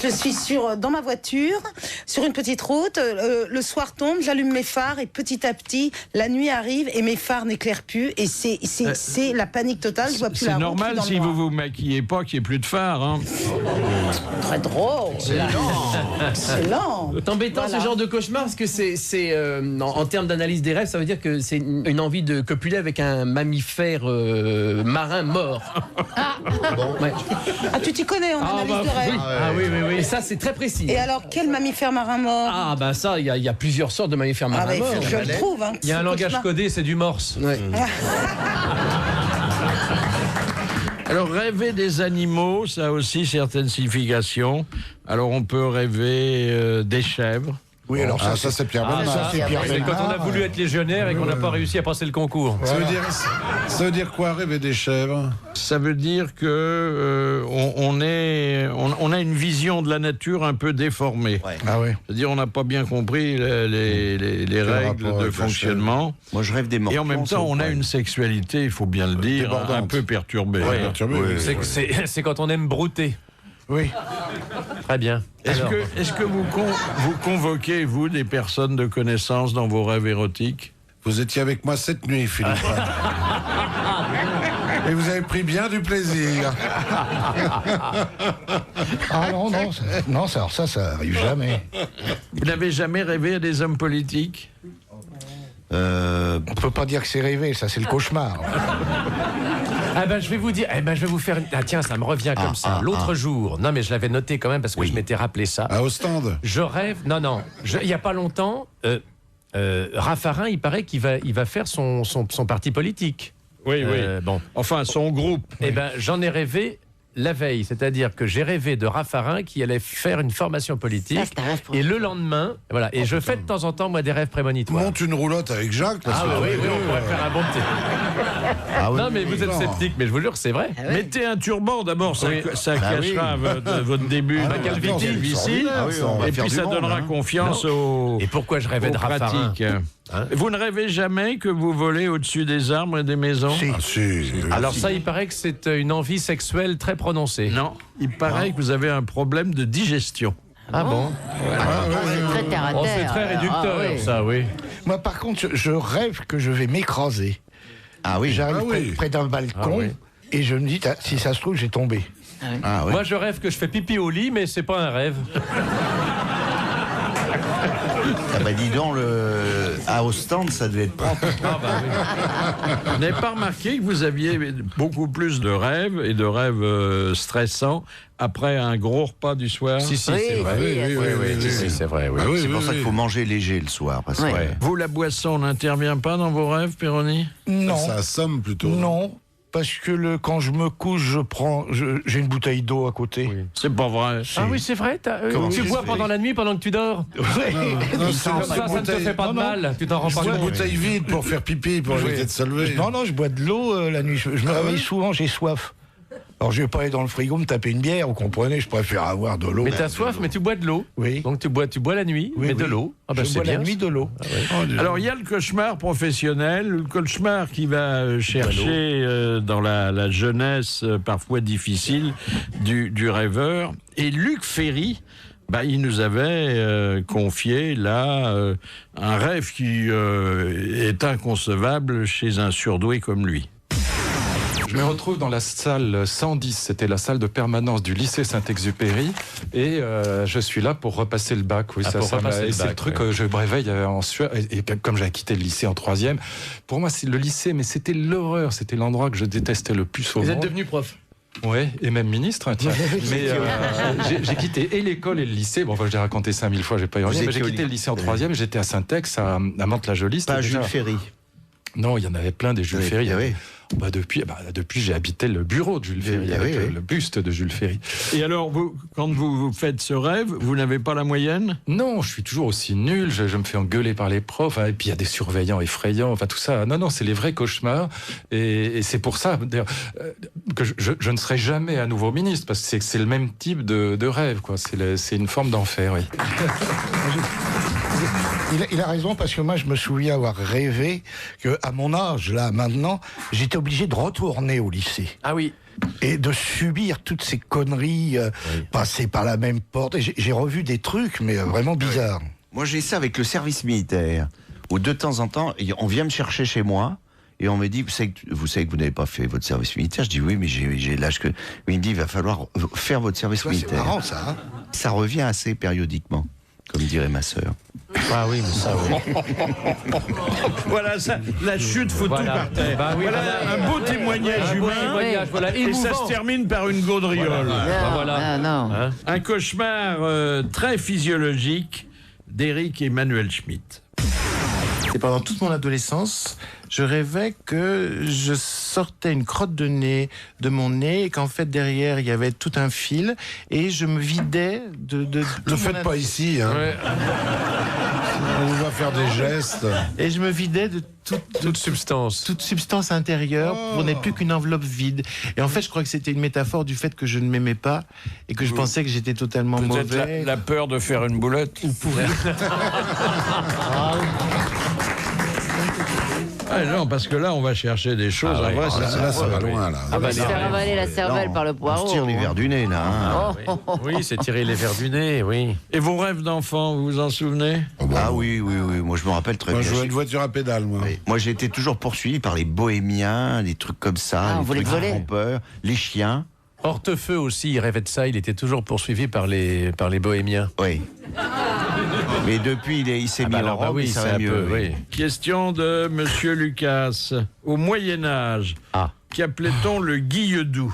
Je suis dans ma voiture, sur une petite route, le soir tombe, j'allume mes phares et petit à petit, la nuit arrive et mes phares n'éclairent plus et c'est la panique totale, je vois plus la route. C'est normal si vous vous maquillez pas qu'il n'y ait plus de phares. Hein. Très drôle. C'est lent. C'est lent. C'est embêtant ce genre de cauchemar parce que c'est en termes d'analyse des rêves, ça veut dire que c'est une envie de copuler avec un mammifère marin mort. Ouais. Ah, tu t'y connais en analyse de rêves? Oui. Et ça, c'est très précis. Et alors, quel mammifère marin mort? Ah, bah ça, il y a plusieurs sortes de mammifères marins morts. Je le trouve. Hein, il y a un langage codé, c'est du morse. Ouais. Alors, rêver des animaux, ça a aussi certaines significations. Alors, on peut rêver des chèvres. Oui, alors ça c'est Pierre Bellemare. C'est quand on a voulu être légionnaire et qu'on n'a pas réussi à passer le concours. Ça veut dire quoi, rêver des chèvres? Ça veut dire que on a une vision de la nature un peu déformée. Ouais. Ah oui. C'est-à-dire on n'a pas bien compris les règles de fonctionnement. Moi, je rêve des morpions. Et en même temps, on a une sexualité, il faut bien le dire, un peu perturbée. C'est quand on aime brouter. Oui. Très bien. Est-ce que vous convoquez, vous, des personnes de connaissance dans vos rêves érotiques? Vous étiez avec moi cette nuit, Philippe. Et vous avez pris bien du plaisir. Ah non, ça arrive jamais. Vous n'avez jamais rêvé à des hommes politiques? On peut pas dire que c'est rêvé, ça c'est le cauchemar. Je vais vous dire, je vais vous faire tiens, ça me revient comme ça. L'autre jour, non mais je l'avais noté quand même parce que je m'étais rappelé ça. Au stand. Je rêve, il y a pas longtemps, Raffarin, il paraît qu'il va faire son parti politique. Oui. Bon. Enfin, son groupe. J'en ai rêvé la veille, c'est-à-dire que j'ai rêvé de Raffarin qui allait faire une formation politique. Et le lendemain, voilà. Et je fais de temps en temps, moi, des rêves prémonitoires. Monte une roulotte avec Jacques. Oui, on pourrait faire un bon petit. Non, mais vous êtes sceptique, mais je vous jure que c'est vrai. Mettez un turban d'abord, ça cachera votre début de calvitie. Et puis ça donnera confiance aux Et pourquoi je rêvais de Raffarin? Vous ne rêvez jamais que vous volez au-dessus des arbres et des maisons? Alors ça, il paraît que c'est une envie sexuelle très prononcée. Non, il paraît que vous avez un problème de digestion. Ah bon? C'est très terre à terre. C'est très réducteur, ça, oui. Moi, par contre, je rêve que je vais m'écraser. Ah oui. J'arrive près d'un balcon et je me dis, si ça se trouve, j'ai tombé. Ah oui. Moi, je rêve que je fais pipi au lit, mais c'est pas un rêve. Ah bah dis donc, à Ostende, ça devait être propre. Vous n'avez pas remarqué que vous aviez beaucoup plus de rêves et de rêves stressants après un gros repas du soir? Si, c'est vrai. Oui, c'est vrai. Oui. C'est pour ça qu'il faut manger léger le soir. Parce que, Vous, la boisson n'intervient pas dans vos rêves, Péroni? Non. Ça assomme plutôt. Non. Parce que quand je me couche, j'ai une bouteille d'eau à côté. Oui. C'est pas vrai. Ah oui, c'est vrai. Tu bois pendant la nuit, pendant que tu dors. Ça ne te fait pas de mal. Tu t'en rends pas Une compte. bouteille vide pour faire pipi, pour éviter de se lever. Non, je bois de l'eau la nuit. Je me réveille souvent, j'ai soif. Alors, je vais pas aller dans le frigo me taper une bière, vous comprenez, je préfère avoir de l'eau. Mais t'as soif, mais tu bois de l'eau. Oui. Donc tu bois la nuit, mais de l'eau. Ah bah je bois la nuit de l'eau. Alors, il y a le cauchemar professionnel, le cauchemar qui va chercher dans la jeunesse parfois difficile du rêveur. Et Luc Ferry, il nous avait confié là un rêve qui est inconcevable chez un surdoué comme lui. Je me retrouve dans la salle 110, c'était la salle de permanence du lycée Saint-Exupéry, et je suis là pour repasser le bac. Oui, c'est le truc, je me réveille en sueur, et comme j'ai quitté le lycée en 3e, pour moi c'est le lycée, mais c'était l'horreur, c'était l'endroit que je détestais le plus au monde. Vous êtes devenu prof? Oui, et même ministre, tiens. Mais j'ai quitté et l'école et le lycée. Bon, je l'ai raconté 5000 fois, j'ai pas eu envie, mais j'ai quitté le lycée en 3e, j'étais à Saint-Ex, à Mantes-la-Jolie. Pas Jules Ferry. Non, il y en avait plein des Jules Ferry. Depuis, j'ai habité le bureau de Jules Ferry, avec le buste de Jules Ferry. Et alors, quand vous faites ce rêve, vous n'avez pas la moyenne? Non, je suis toujours aussi nul, je me fais engueuler par les profs, et puis il y a des surveillants effrayants, tout ça. Non, c'est les vrais cauchemars, et c'est pour ça que je ne serai jamais à nouveau ministre, parce que c'est le même type de rêve, quoi. C'est une forme d'enfer, oui. Il a raison, parce que moi, je me souviens avoir rêvé qu'à mon âge, là, maintenant, j'étais obligé de retourner au lycée. Ah oui. Et de subir toutes ces conneries, passer par la même porte. Et j'ai revu des trucs, mais vraiment bizarres. Moi, j'ai ça avec le service militaire, où de temps en temps, on vient me chercher chez moi, et on me dit, vous savez que vous n'avez pas fait votre service militaire? Je dis, oui, mais j'ai l'âge que... Mais il me dit, il va falloir faire votre service militaire. C'est marrant, ça. Hein, ça revient assez périodiquement, comme dirait ma sœur. Ah oui, mais ça, oui. Voilà, ça, la chute fout tout par terre. Voilà un beau témoignage humain. Et ça se termine par une gaudriole. Un cauchemar très physiologique d'Éric Emmanuel Schmitt. Et pendant toute mon adolescence, je rêvais que je sortais une crotte de nez de mon nez et qu'en fait derrière il y avait tout un fil et je me vidais de Le faites pas ici, hein. On va faire des gestes. Et je me vidais de toute substance intérieure pour n'être plus qu'une enveloppe vide. Et en fait, je crois que c'était une métaphore du fait que je ne m'aimais pas et que je pensais que j'étais totalement mauvais. Peut-être la peur de faire une boulette. Ou pourri. Ah non, parce que là, on va chercher des choses. Ah, ouais. Là, ça va loin, là. On va se faire avaler la cervelle par le poireau. On se tire les verres du nez, là. Hein. Oui, c'est tirer les verres du nez, oui. Et vos rêves d'enfant, vous vous en souvenez? Ah oui. Moi, je me rappelle très bien. Moi, je jouais une voiture à pédale, moi. Oui. Moi, j'ai été toujours poursuivi par les bohémiens, des trucs comme ça, les trucs qui font peur, les chiens. Hortefeux aussi, il rêvait de ça, il était toujours poursuivi par les bohémiens. Oui. Mais depuis, il s'est mis en robe, ça va mieux. Question de Monsieur Lucas. Au Moyen-Âge, qu'appelait-on le guilledou?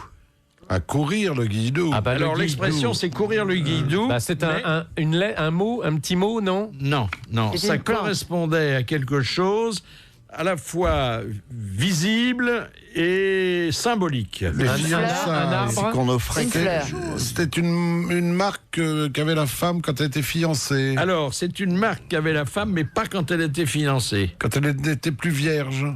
À courir le guilledou. Alors l'expression c'est courir le guilledou. C'est un mot, un petit mot, non? Non. Ça correspondait à quelque chose à la fois visible et symbolique. Les fiançailles qu'on offrait. C'était une marque qu'avait la femme quand elle était fiancée. Alors, c'est une marque qu'avait la femme, mais pas quand elle était fiancée. Quand elle n'était plus vierge.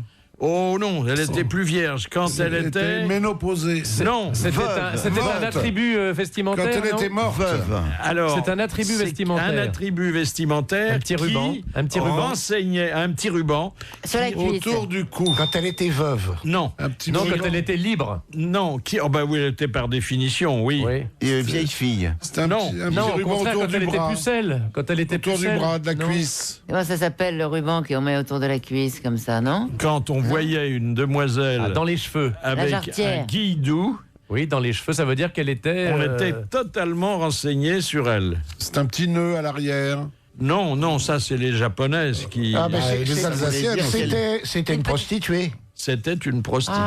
Oh non, elle était plus vierge. Quand elle était ménopausée. Non, C'était un attribut vestimentaire. Quand elle non était morte. Alors, c'est un attribut vestimentaire. Un attribut vestimentaire. Un petit ruban. Un petit ruban. Renseignait un petit ruban Sur la cuisse. Autour du cou. Quand elle était veuve. Non. Un petit Non, ruban. quand elle était libre. Non. Oh bah oui, elle était par définition, oui. Et vieille fille. C'était un Non. petit Non, au ruban contraire, autour quand elle du était bras. pucelle. Quand elle était Autour du pucelle. bras, de la Non. cuisse. Comment ça s'appelle le ruban qu'on met autour de la cuisse comme ça, non? Quand on voyait une demoiselle Dans les cheveux. avec jarretière. un guidou, Oui, dans les cheveux, ça veut dire qu'elle était. on était totalement renseigné sur elle. C'est un petit nœud à l'arrière. Non, non, ça c'est les japonaises qui. Ah, mais les Alsaciennes. c'était une prostituée. C'était une prostituée.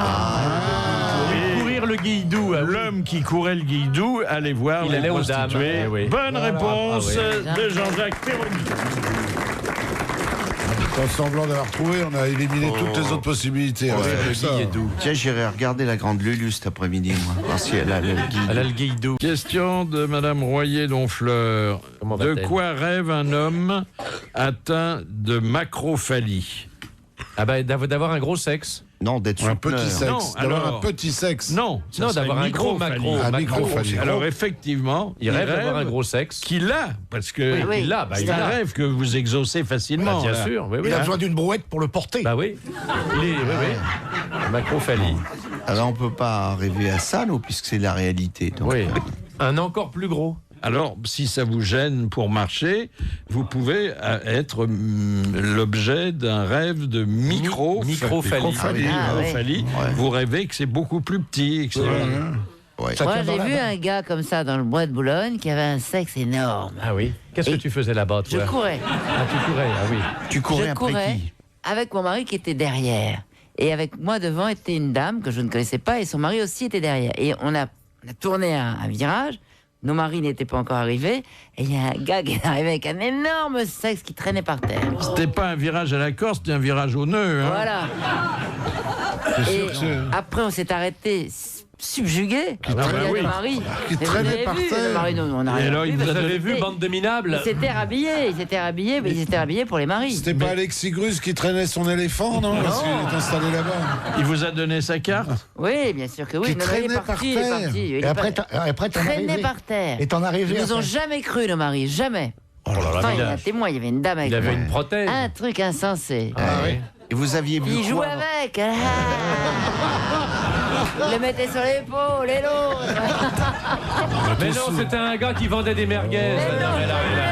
Courir le guidou. L'homme qui courait le guidou allait voir Il les allait aux prostituées. dames. Eh oui. Bonne réponse Ah de Jean-Jacques Perroni. En semblant d'avoir trouvé, on a éliminé toutes les autres possibilités. Ouais, C'est le pour ça. guidou. Tiens, j'irai regarder la grande Lulu cet après-midi, moi. Voir si elle a le guidou. Elle a le guidou. Question de Madame Royer-Donfleur. Comment De va-t-elle quoi rêve un homme atteint de macrophalie? Ah bah, d'avoir un gros sexe. Non, d'être Un petit souteneur. sexe. Non, D'avoir alors- un petit sexe. Non, Non, ça d'avoir serait un gros microphalie. macro. Ah, macro. microphalie. Alors effectivement, Il rêve d'avoir un gros sexe. qu'il a, parce que Oui. Il l'a, bah, c'est il un l'a. rêve que vous exaucez facilement. Bien là. sûr, oui, oui. Il a besoin d'une brouette pour le porter. Bah oui. Oui. La macrophalie. Alors, on peut pas rêver à ça, nous, puisque c'est la réalité. Donc, Oui. Un encore plus gros. Alors, si ça vous gêne pour marcher, vous pouvez être l'objet d'un rêve de microphalie. Microphalie. Microphalie. Ah, Vous rêvez que c'est beaucoup plus petit. Et que c'est- Ouais. Ça Moi, tient dans j'ai la vu main. un gars comme ça dans le bois de Boulogne qui avait un sexe énorme. Ah oui. Qu'est-ce que Et tu faisais là-bas, toi? Je courais. Ah, tu courais, ah oui. Tu courais Je après courais qui? avec mon mari qui était derrière. Et avec moi devant était une dame que je ne connaissais pas et son mari aussi était derrière. Et on a tourné un virage. Nos maris n'étaient pas encore arrivés. Et il y a un gars qui est arrivé avec un énorme sexe qui traînait par terre. C'était pas un virage à la Corse, c'était un virage au nœud. Hein. Voilà. Et après, on s'est arrêté subjugué. Ah bah oui. Le mari. Qui Mais vous traînait avez par vu, terre. le mari, non, on n'a Et rien alors, vu, il parce vous que Vous avez vu, c'était- bande de minables? Ils s'étaient rhabillés, mais ils s'étaient rhabillés pour les maris. C'était pas Alexis Grus qui traînait son éléphant, non? Parce qu'il est installé là-bas. Il vous a donné sa carte? Oui, bien sûr que oui. Qui Non, non, il est traînait par parti, il est terre. parti. Il Et est après, pas- après t'en as traînait rêvé. par terre. Et t'en as rêvé Ils nous ont après. jamais cru, nos maris, jamais. Oh là là, Enfin, il y a un village. témoin, il y avait une dame avec Il avait moi. une prothèse. Un truc insensé. Ah oui. Et vous aviez vu Il quoi jouait avec. Il le mettait sur l'épaule et l'autre. Mais non, c'était un gars qui vendait des merguez. Mais Non, non, mais là, mais là.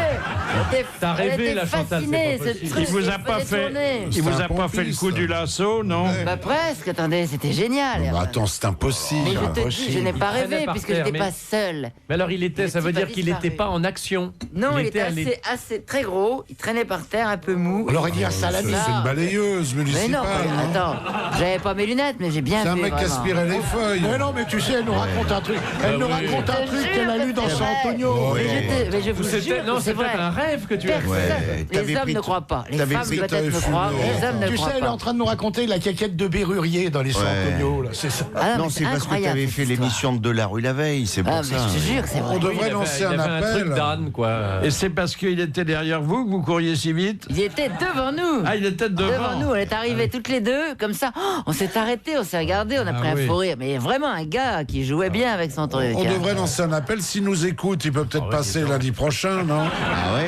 T'as elle rêvé, était la Chantal, fascinée, c'est pas ce possible. truc, Il vous a il pas faisait fait, tourner. il vous C'est a un pas fait le pompiste. coup du lasso, non? Bah presque, attendez, c'était génial. Bah, attends, c'est impossible. Mais je te dis, je n'ai pas Il traînait rêvé par puisque terre, je n'étais mais- pas seule. Mais alors, il était, Le ça veut type a dire qu'il n'était disparu. pas en action. Non, il était allé- assez très gros, il traînait par terre un peu mou. On aurait dit un salami. C'est une balayeuse Mais municipale. non, attends, j'avais pas mes lunettes, mais j'ai bien C'est vu. un mec qui vraiment. aspirait les feuilles. Mais non, mais tu sais, elle nous raconte un truc. Elle nous raconte un Je truc jure qu'elle a que lu dans c'est San vrai. Antonio. Mais je vous C'était- jure non, que c'est c'était vrai. un rêve que tu as Personne. Ouais, Les t'avais hommes pris ne t- croient pas. Les t'avais femmes pris- peut-être t'avais me fumé. croient, les hommes ne Tu sais, croient elle est en pas. train de nous raconter la caquette de Bérurier dans les San Antonio, là, c'est ça. Ah Non, mais c'est parce que tu incroyable, avais cette fait histoire. l'émission de la rue la veille, c'est pour Ah, mais ça. je te jure que c'est vrai. On devrait Il avait- lancer il un avait un truc appel. d'âne, quoi. Et c'est parce qu'il était derrière vous que vous couriez si vite? Il était devant nous. Ah, il était Devant nous, on est arrivés toutes les deux, comme ça. Oh, on s'est arrêtés, on s'est regardés, on a pris oui. un fou rire. Mais vraiment un gars qui jouait bien avec son truc. On hein. devrait lancer un appel. S'il nous écoute, il peut peut-être passer lundi prochain, non? Ah ouais.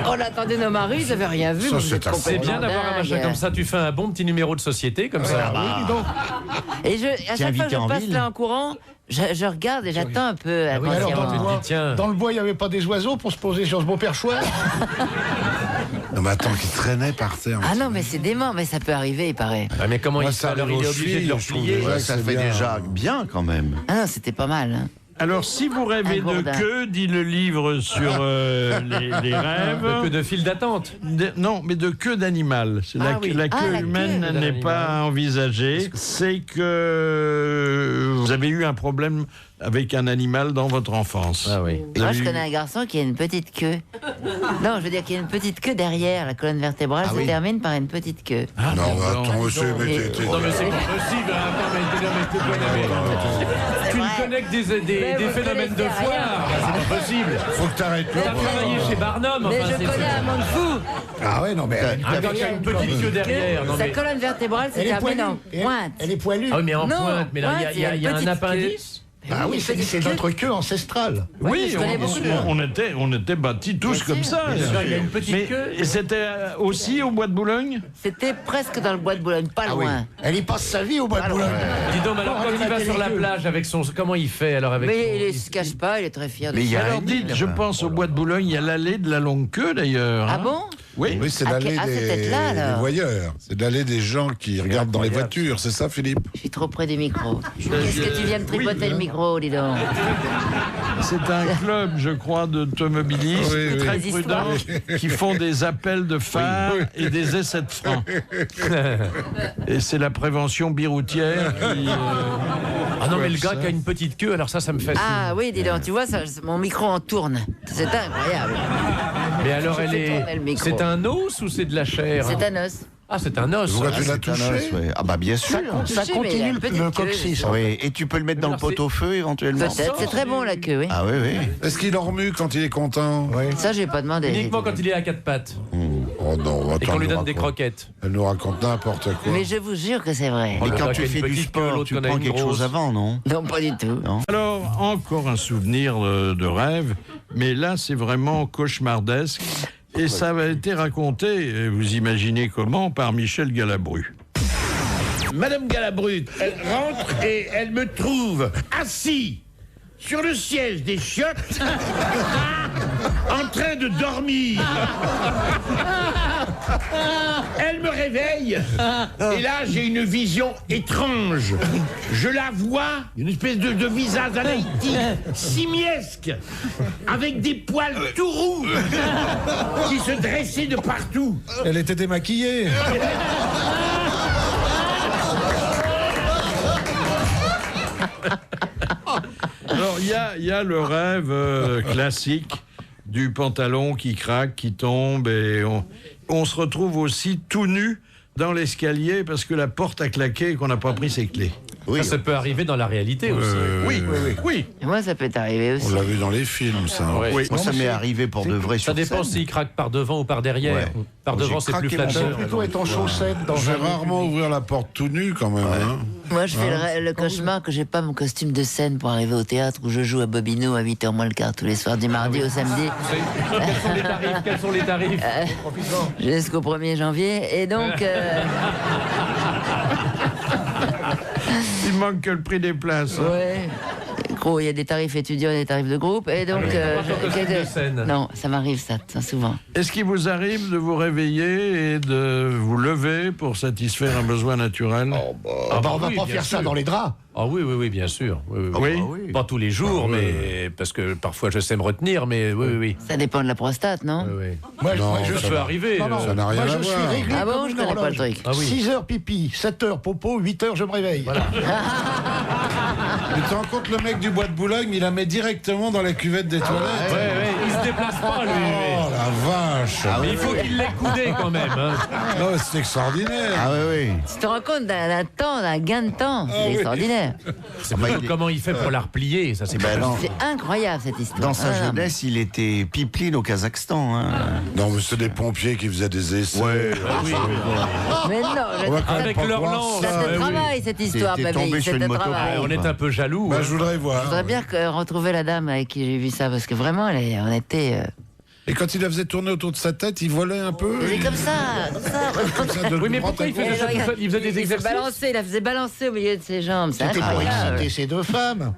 On attendait nos maris, ils n'avaient rien vu. Ça, mais c'est vous êtes un- C'est bien complètement d'avoir un machin dingue. comme ça. Tu fais un bon petit numéro de société, comme ça. Et à chaque fois invité que je en passe ville. là en courant, je regarde et j'attends un peu. Oui, alors, impatiemment. dans le bois, il n'y avait pas des oiseaux pour se poser sur ce beau perchoir. Non, mais attends, qui traînait par terre. Ah non, mais c'est dément, mais ça peut arriver, il paraît. Ah, mais comment Moi, il ça fait alors? arrive Il est aux obligé de leur chevilles, je trouve plier. déjà. Ça c'est fait bien. déjà bien quand même. Ah non, c'était pas mal. hein. Alors, si vous rêvez Un de gourdin. queue, dit le livre sur les rêves. Que de file d'attente. Non, mais de queue d'animal. C'est Ah la, oui. la queue Ah, la humaine queue n'est d'animal. pas envisagée. C'est que vous avez eu un problème avec un animal dans votre enfance. Ah oui. Moi, je connais un garçon qui a une petite queue. Non, je veux dire qu'il a une petite queue derrière. La colonne vertébrale se termine par une petite queue. Ah, non, attends, monsieur, Non, mais c'est pas possible. Tu ne connais que des phénomènes de foire. C'est pas possible. Faut que t'arrêtes. Tu as travaillé chez Barnum. Mais je connais un monde fou. Ah ouais, non, mais... Un gars qui a une petite queue derrière. Sa colonne vertébrale se termine en pointe. Elle est poilue. Ah oui, mais en Non, pointe. Mais là, il y a un appendice. Ah oui, c'est notre queue ancestrale. Oui, on était bâtis tous comme ça. Il y a une petite queue. Et c'était aussi au Bois de Boulogne? C'était presque dans le Bois de Boulogne, pas loin. Elle y passe sa vie au Bois de Boulogne. Dis donc, alors quand il va sur la plage avec son... Comment il fait alors avec Mais il se cache pas, il est très fier de Mais il y a ça. un dites, je pense au Bois de Boulogne, il y a l'allée de la longue queue d'ailleurs. Ah bon? Oui, oui, c'est l'allée c'est là, des voyeurs. C'est l'allée des gens qui regardent dans les voitures, c'est ça, Philippe? Je suis trop près du micro. Est-ce que tu viens de tripoter le micro, dis donc? C'est un club, je crois, d'automobilistes très Des prudents qui font des appels de phare et des essais de frein. Et c'est la prévention biroutière qui... Ah non, mais le gars qui a une petite queue, alors ça me fascine. Ah oui, dis donc, tu vois, mon micro en tourne. C'est incroyable. Mais alors, c'est un os ou c'est de la chair? C'est un os. Ah, c'est un os. Pourquoi tu l'as touché? Ah bah bien sûr. Ça continue le coccyx. Oui, et tu peux le mettre dans le pot-au-feu éventuellement. Peut-être, c'est très bon la queue, oui. Ah oui, oui. Est-ce qu'il en remue quand il est content? Ça, j'ai pas demandé. Uniquement quand il est à quatre pattes. Oh non, Et qu'on lui donne des croquettes. Elle nous raconte n'importe quoi. Mais je vous jure que c'est vrai. Mais quand gars tu qui a une fais du petite queue, sport, l'autre tu qui en a prends une quelque grosse. chose avant, non? Non, pas du tout. Alors, encore un souvenir de rêve, mais là, c'est vraiment cauchemardesque. Et ça a été raconté, vous imaginez comment, par Michel Galabru. Madame Galabru, elle rentre et elle me trouve assis sur le siège des chiottes en train de dormir. Elle me réveille et là j'ai une vision étrange. Je la vois, une espèce de visage analytique, simiesque, avec des poils tout roux qui se dressaient de partout. Elle était démaquillée. Alors, il y a le rêve classique du pantalon qui craque, qui tombe, et on se retrouve aussi tout nu dans l'escalier parce que la porte a claqué et qu'on n'a pas pris ses clés. Oui, ça peut arriver dans la réalité aussi. Oui. Et moi, ça peut arriver aussi. On l'a vu dans les films, ça. Oui. Moi, ça m'est arrivé pour de vrai sur Ça dépend scène. s'il craque par devant ou par derrière. Ouais. Par devant, c'est plus Ça flatteur. peut plutôt être en chaussettes dans Je vais un lieu rarement public. ouvrir la porte tout nu quand même. Hein. Moi, je fais le cauchemar que j'ai pas mon costume de scène pour arriver au théâtre où je joue à Bobino à 8h moins le quart tous les soirs, du mardi au samedi. Quels sont les tarifs Jusqu'au 1er janvier. Et donc... Il manque que le prix des places. Ouais. Gros, il y a des tarifs étudiants et des tarifs de groupe. Et donc... Non, ça m'arrive ça souvent. Est-ce qu'il vous arrive de vous réveiller et de vous lever pour satisfaire un besoin naturel? On va pas faire ça dans les draps. Ah oui, bien sûr. Oui. Pas tous les jours, mais parce que parfois je sais me retenir, mais oui. Ça dépend de la prostate, non? Moi, Ça peut arriver. Ça n'a rien Moi, à je suis voir. réglé Ah bon, comme je une connais pas horloge. le truc. 6 heures pipi, 7 heures popo, 8 heures je me réveille. Mais tu te rends compte, le mec du Bois de Boulogne, il la met directement dans la cuvette des toilettes. Il se déplace pas, lui. Oh la vache. Mais il faut qu'il l'ait coudé quand même. Hein. Non, mais c'est extraordinaire. Ah oui. Tu te rends compte d'un gain de temps? C'est extraordinaire. C'est plutôt comment il fait pour la replier, ça c'est pas non. C'est incroyable cette histoire. Dans sa jeunesse, il était pipeline au Kazakhstan. Hein. Non, mais c'est des pompiers qui faisaient des essais. Mais non, Avec leur lance. ça te travaille cette histoire, T'es baby. tombé sur C'est une un moto. travail. On est un peu jaloux. Bah, je voudrais voir. Je voudrais bien retrouver la dame avec qui j'ai vu ça, parce que vraiment, on était... Et quand il la faisait tourner autour de sa tête, il volait un peu. C'est comme ça. Comme ça, de Oui, mais droite pourquoi à il gauche. faisait ça tout seul? Il faisait des exercices. Il la faisait balancer au milieu de ses jambes. C'est C'était pour incroyable. exciter ces deux femmes.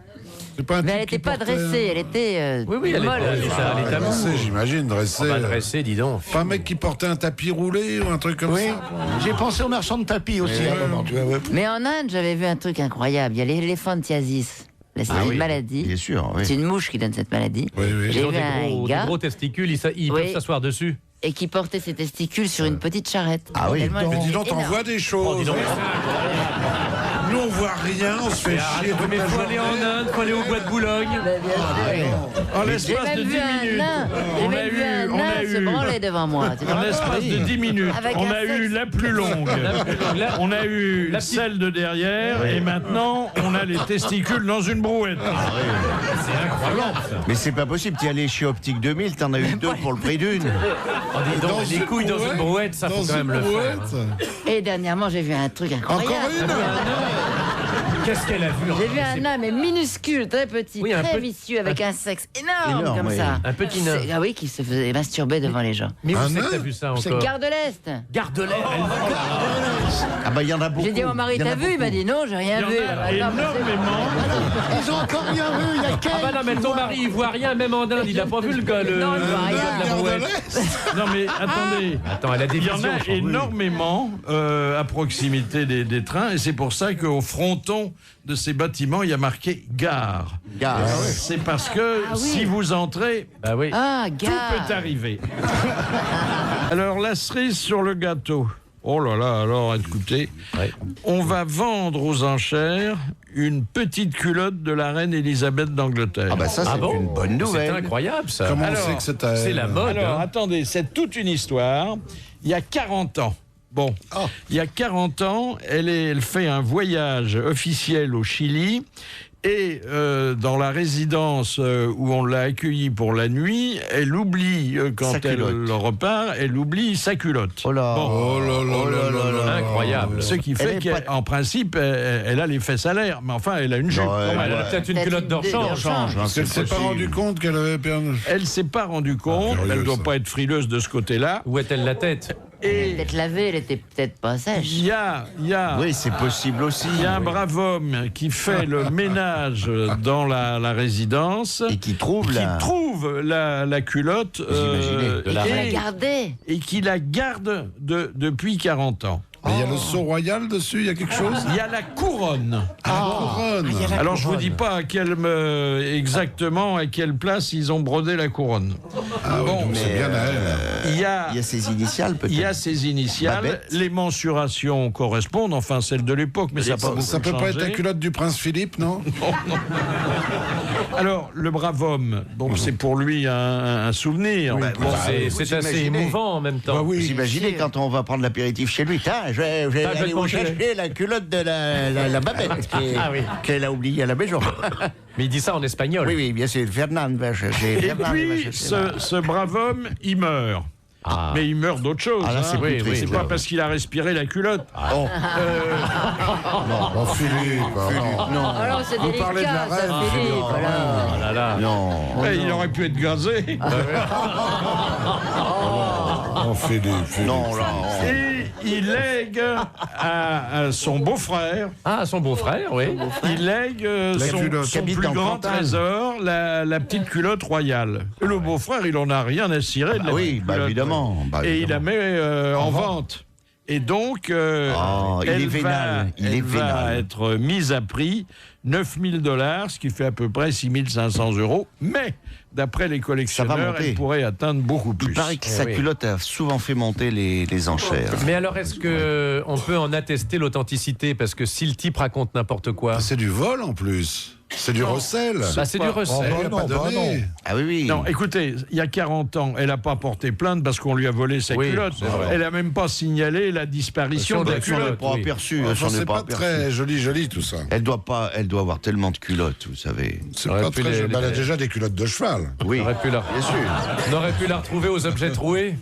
C'est pas un Mais elle type qui n'était pas portait- dressée, elle était Oui, elle molle. est à Dressé, j'imagine, dressé. On va dresser, dis donc. Pas un mec qui portait un tapis roulé ou un truc comme Oui, ça. j'ai pensé aux marchands de tapis aussi à un moment. Tu vois. Mais en Inde, j'avais vu un truc incroyable. Il y a l'éléphantiasis. C'est une maladie. Bien sûr, oui. C'est une mouche qui donne cette maladie. Oui, oui. J'ai Ils ont vu un des gars gros testicules, ils Oui. peuvent s'asseoir dessus. et qui portait ses testicules sur une petite charrette. Ah oui. Tellement elle Mais dis était donc, énorme. t'envoies des choses. Nous, on voit rien, on se fait chier. Mais faut aller en Inde, faut aller au bois de Boulogne. En l'espace de 10 minutes, on a eu se branler devant moi. En l'espace de 10 minutes, Avec on un a eu la plus longue. On a eu celle de derrière et maintenant on a les testicules dans une brouette. C'est incroyable ça. Mais c'est pas possible, t'es allé chez Optique 2000, t'en as eu 2 pour le prix d'une. Oh, dis donc, les couilles dans une brouette, ça faut quand même le faire. Et dernièrement, j'ai vu un truc incroyable. Encore une. Qu'est-ce qu'elle a vu? J'ai vu un nain, mais minuscule, très petit, Oui, très vicieux, avec un sexe énorme comme ça. Un petit nain. Ah oui, qui se faisait masturber devant les gens. Mais où c'est que t'as vu ça C'est encore? Gare de l'Est. Gare de l'Est. Ah bah il y en a beaucoup. J'ai dit à mon mari, t'as vu? Il m'a dit non, j'ai rien vu. Énormément. Ils ont encore rien vu, il y a Ah bah non, mais ton mari, il voit rien, même en Inde, il a pas vu le gars. Non, il voit rien. La brouette. Non mais attendez. Attends, elle a des Il y en visions. a énormément à proximité des trains et c'est pour ça qu'au fronton de ces bâtiments, il y a marqué gare. Gare. C'est parce que si vous entrez, Ah oui. Ah, tout gare. peut arriver. Alors la cerise sur le gâteau. Oh là là, alors écoutez, on va vendre aux enchères une petite culotte de la reine Élisabeth d'Angleterre. Ah bah ça c'est une bonne nouvelle. C'est incroyable ça. Comment Alors, on sait que c'est à elle? C'est la mode. Alors, hein. attendez, c'est toute une histoire. Il y a 40 ans. Bon, il y a 40 ans, elle fait un voyage officiel au Chili. Et dans la résidence où on l'a accueillie pour la nuit, elle oublie, quand elle repart, elle oublie sa culotte. Oh là, Bon. Incroyable. Ce qui fait qu'en principe, elle a les fesses à l'air. Mais enfin, elle a une jupe. Elle a peut-être une culotte de rechange. Parce qu'elle s'est pas rendu compte qu'elle avait perdu. Elle s'est pas rendue compte. Elle ne doit pas être frileuse de ce côté-là. Où est-elle la tête? Elle était lavée, elle était peut-être pas sèche. Il y a oui, c'est possible aussi. Il y a un brave homme qui fait le ménage dans la résidence et qui trouve la culotte et qui la garde depuis 40 ans. Mais il y a le sceau royal dessus, il y a quelque chose? Il y a la couronne. Couronne. Alors je vous dis pas exactement à quelle place ils ont brodé la couronne. Ah bon, c'est bien à elle. Il y a ses initiales peut-être. Il y a ses initiales. Babette. Les mensurations correspondent, enfin celles de l'époque, mais ça n'a pas beaucoup Ça peut pas changé. être la culotte du prince Philippe, non? Non. Alors, le brave homme, bon, c'est pour lui un souvenir. Bon, c'est assez émouvant en même temps. Vous imaginez quand on va prendre l'apéritif chez lui, je vais aller vous chercher la culotte de la Babette qu'elle a oubliée à la maison. Mais il dit ça en espagnol. Oui, bien sûr. Fernand va chercher. Et puis, ce brave homme, il meurt. Mais il meurt d'autre chose. Ah, là, c'est plus triste, c'est pas parce qu'il a respiré la culotte. Non, Philippe. Non. Alors c'est Vous parlez de la délicat, ça, reine, Philippe. Oh là là. Non. Il aurait pu être gazé. Oh, Philippe. Non, là. Et il lègue à son beau-frère. Ah, son beau-frère, oui. Il lègue son plus grand trésor, la petite culotte royale. Et le beau-frère, il en a rien à cirer de la petite culotte. Évidemment. Et il la met en vente. Et donc, elle va être mise à prix 9 000 $, ce qui fait à peu près 6 500 €. Mais, d'après les collectionneurs, elle pourrait atteindre beaucoup plus. Il paraît que sa culotte a souvent fait monter les enchères. Mais alors, est-ce qu'on peut en attester l'authenticité? Parce que si le type raconte n'importe quoi... C'est du vol en plus. C'est du recel. Bah, c'est du recel. Elle n'a pas donné. Ah oui. Non, écoutez, il y a 40 ans, elle n'a pas porté plainte parce qu'on lui a volé sa culotte. Elle n'a même pas signalé la disparition de la culotte. Pas aperçu. C'est pas très joli tout ça. Elle doit avoir tellement de culottes, vous savez. C'est pas très joli. Elle a déjà des culottes de cheval. Oui, bien sûr. On aurait pu la retrouver aux objets troués.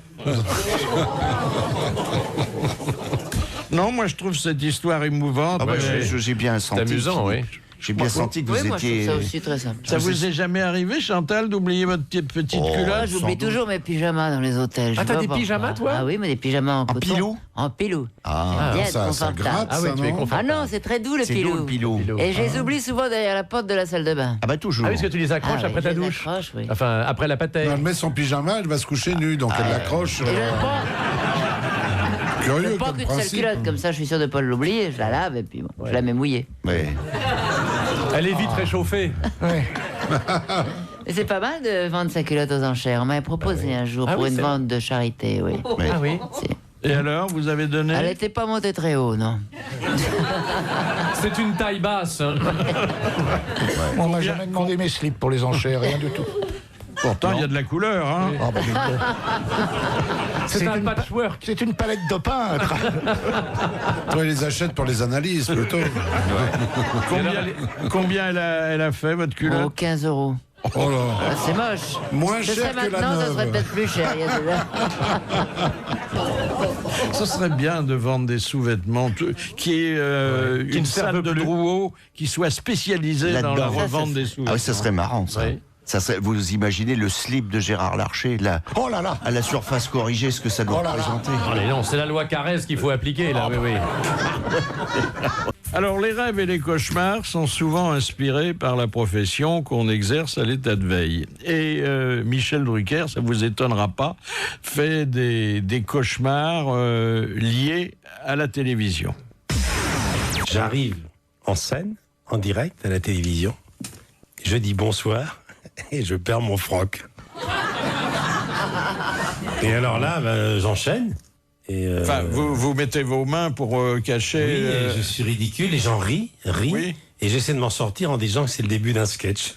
Non, moi je trouve cette histoire émouvante. Ah bah, j'ai bien senti. C'est amusant, oui. J'ai bien senti que vous moi, étiez... je trouve ça aussi très simple. Ça vous est jamais arrivé, Chantal, d'oublier votre petite culotte? Moi, j'oublie toujours mes pyjamas dans les hôtels. Ah, t'as des pyjamas, toi? Ah oui, mais des pyjamas en coton. pilou? En pilou. Ah, bien ça confortable. gratte, Ah oui, ça, tu es non? confortable. Ah non, c'est très doux le C'est pilou. doux, le pilou. Et je les oublie souvent derrière la porte de la salle de bain. Ah bah toujours. Ah oui, parce que tu les accroches Ah après oui, ta je les douche. accroche, oui. Enfin, après la patère. Elle met son pyjama, elle va se coucher nue, donc elle l'accroche. Et je ne prends Curieux pas comme qu'une seule principe. culotte, comme ça je suis sûr de ne pas l'oublier, je la lave et puis bon, je la mets mouillée. Ouais. Elle est vite réchauffée. Et c'est pas mal de vendre sa culotte aux enchères. On m'avait proposé un jour pour une vente de charité, oui. Ah oui. Et alors, vous avez donné? Elle n'était pas montée très haut, non. C'est une taille basse. On m'a jamais demandé mes slips pour les enchères, rien du tout. Pourtant, il y a de la couleur. Hein. C'est un patchwork. C'est une palette de peintre. Toi, ils les achètent pour les analyses, plutôt. Combien elle a fait, votre culotte? 15 €. Oh là. Ah, c'est moche. Moins Ce cher serait que la maintenant, ça neuve. serait peut-être plus cher. Il y a de- Ce serait bien de vendre des sous-vêtements qui est une salle de Drouot qui soit spécialisée dans la Là-dedans. revente des sous-vêtements. Ah oui, ça serait marrant, ça. Oui. Ça serait, vous imaginez le slip de Gérard Larcher, là, oh là là, à la surface corrigée, ce que ça doit représenter. Allez, non, c'est la loi Carrez qu'il faut appliquer, là, oui. Alors, les rêves et les cauchemars sont souvent inspirés par la profession qu'on exerce à l'état de veille. Et Michel Drucker, ça vous étonnera pas, fait des cauchemars liés à la télévision. J'arrive en scène, en direct, à la télévision. Je dis bonsoir et je perds mon froc. Et alors là, j'enchaîne. Enfin, vous mettez vos mains pour cacher... Oui, et je suis ridicule, les gens rient, Oui. et j'essaie de m'en sortir en disant que c'est le début d'un sketch.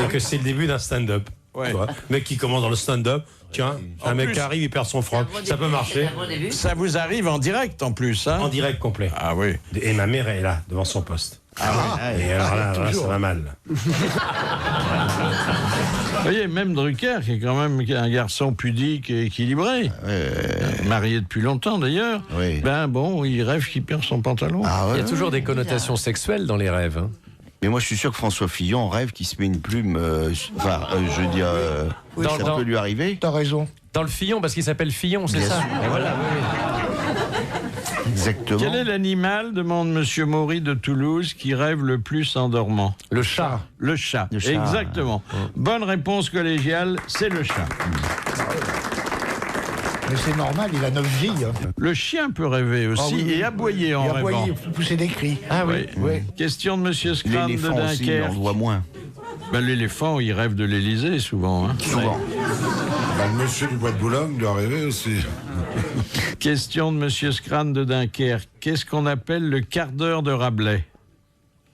Et que c'est le début d'un stand-up. Ouais. Tu vois, mec qui commence dans le stand-up, tiens, un mec qui arrive, il perd son froc. Ça peut marcher. Ça vous arrive en direct en plus, hein? En direct complet. Ah oui. Et ma mère est là, devant son poste. Et alors là, ça va mal. Vous voyez, même Drucker, qui est quand même un garçon pudique et équilibré, marié depuis longtemps d'ailleurs, ben bon, il rêve qu'il perd son pantalon. Il y a toujours des connotations sexuelles dans les rêves. Hein. Mais moi, je suis sûr que François Fillon rêve qu'il se met une plume. Je veux dire, ça peut lui arriver. T'as raison. Dans le Fillon, parce qu'il s'appelle Fillon, c'est Bien ça. sûr. Et voilà, oui. Exactement. Quel est l'animal, demande Monsieur Maury de Toulouse, qui rêve le plus en dormant? Le chat. Le chat. Le chat. Exactement. Bonne réponse collégiale, c'est le chat. Mais c'est normal, il a 9 vies. Hein. Le chien peut rêver aussi Ah oui. et aboyer en Et rêvant. aboyer, pousser des cris. Ah oui. Question de Monsieur Scran de L'éléphant aussi, Dunkerque. on le voit moins. Ben, l'éléphant, il rêve de l'Élysée souvent. Hein. Souvent. Le monsieur du bois de Boulogne doit rêver aussi. Question de Monsieur Scran de Dunkerque. Qu'est-ce qu'on appelle le quart d'heure de Rabelais?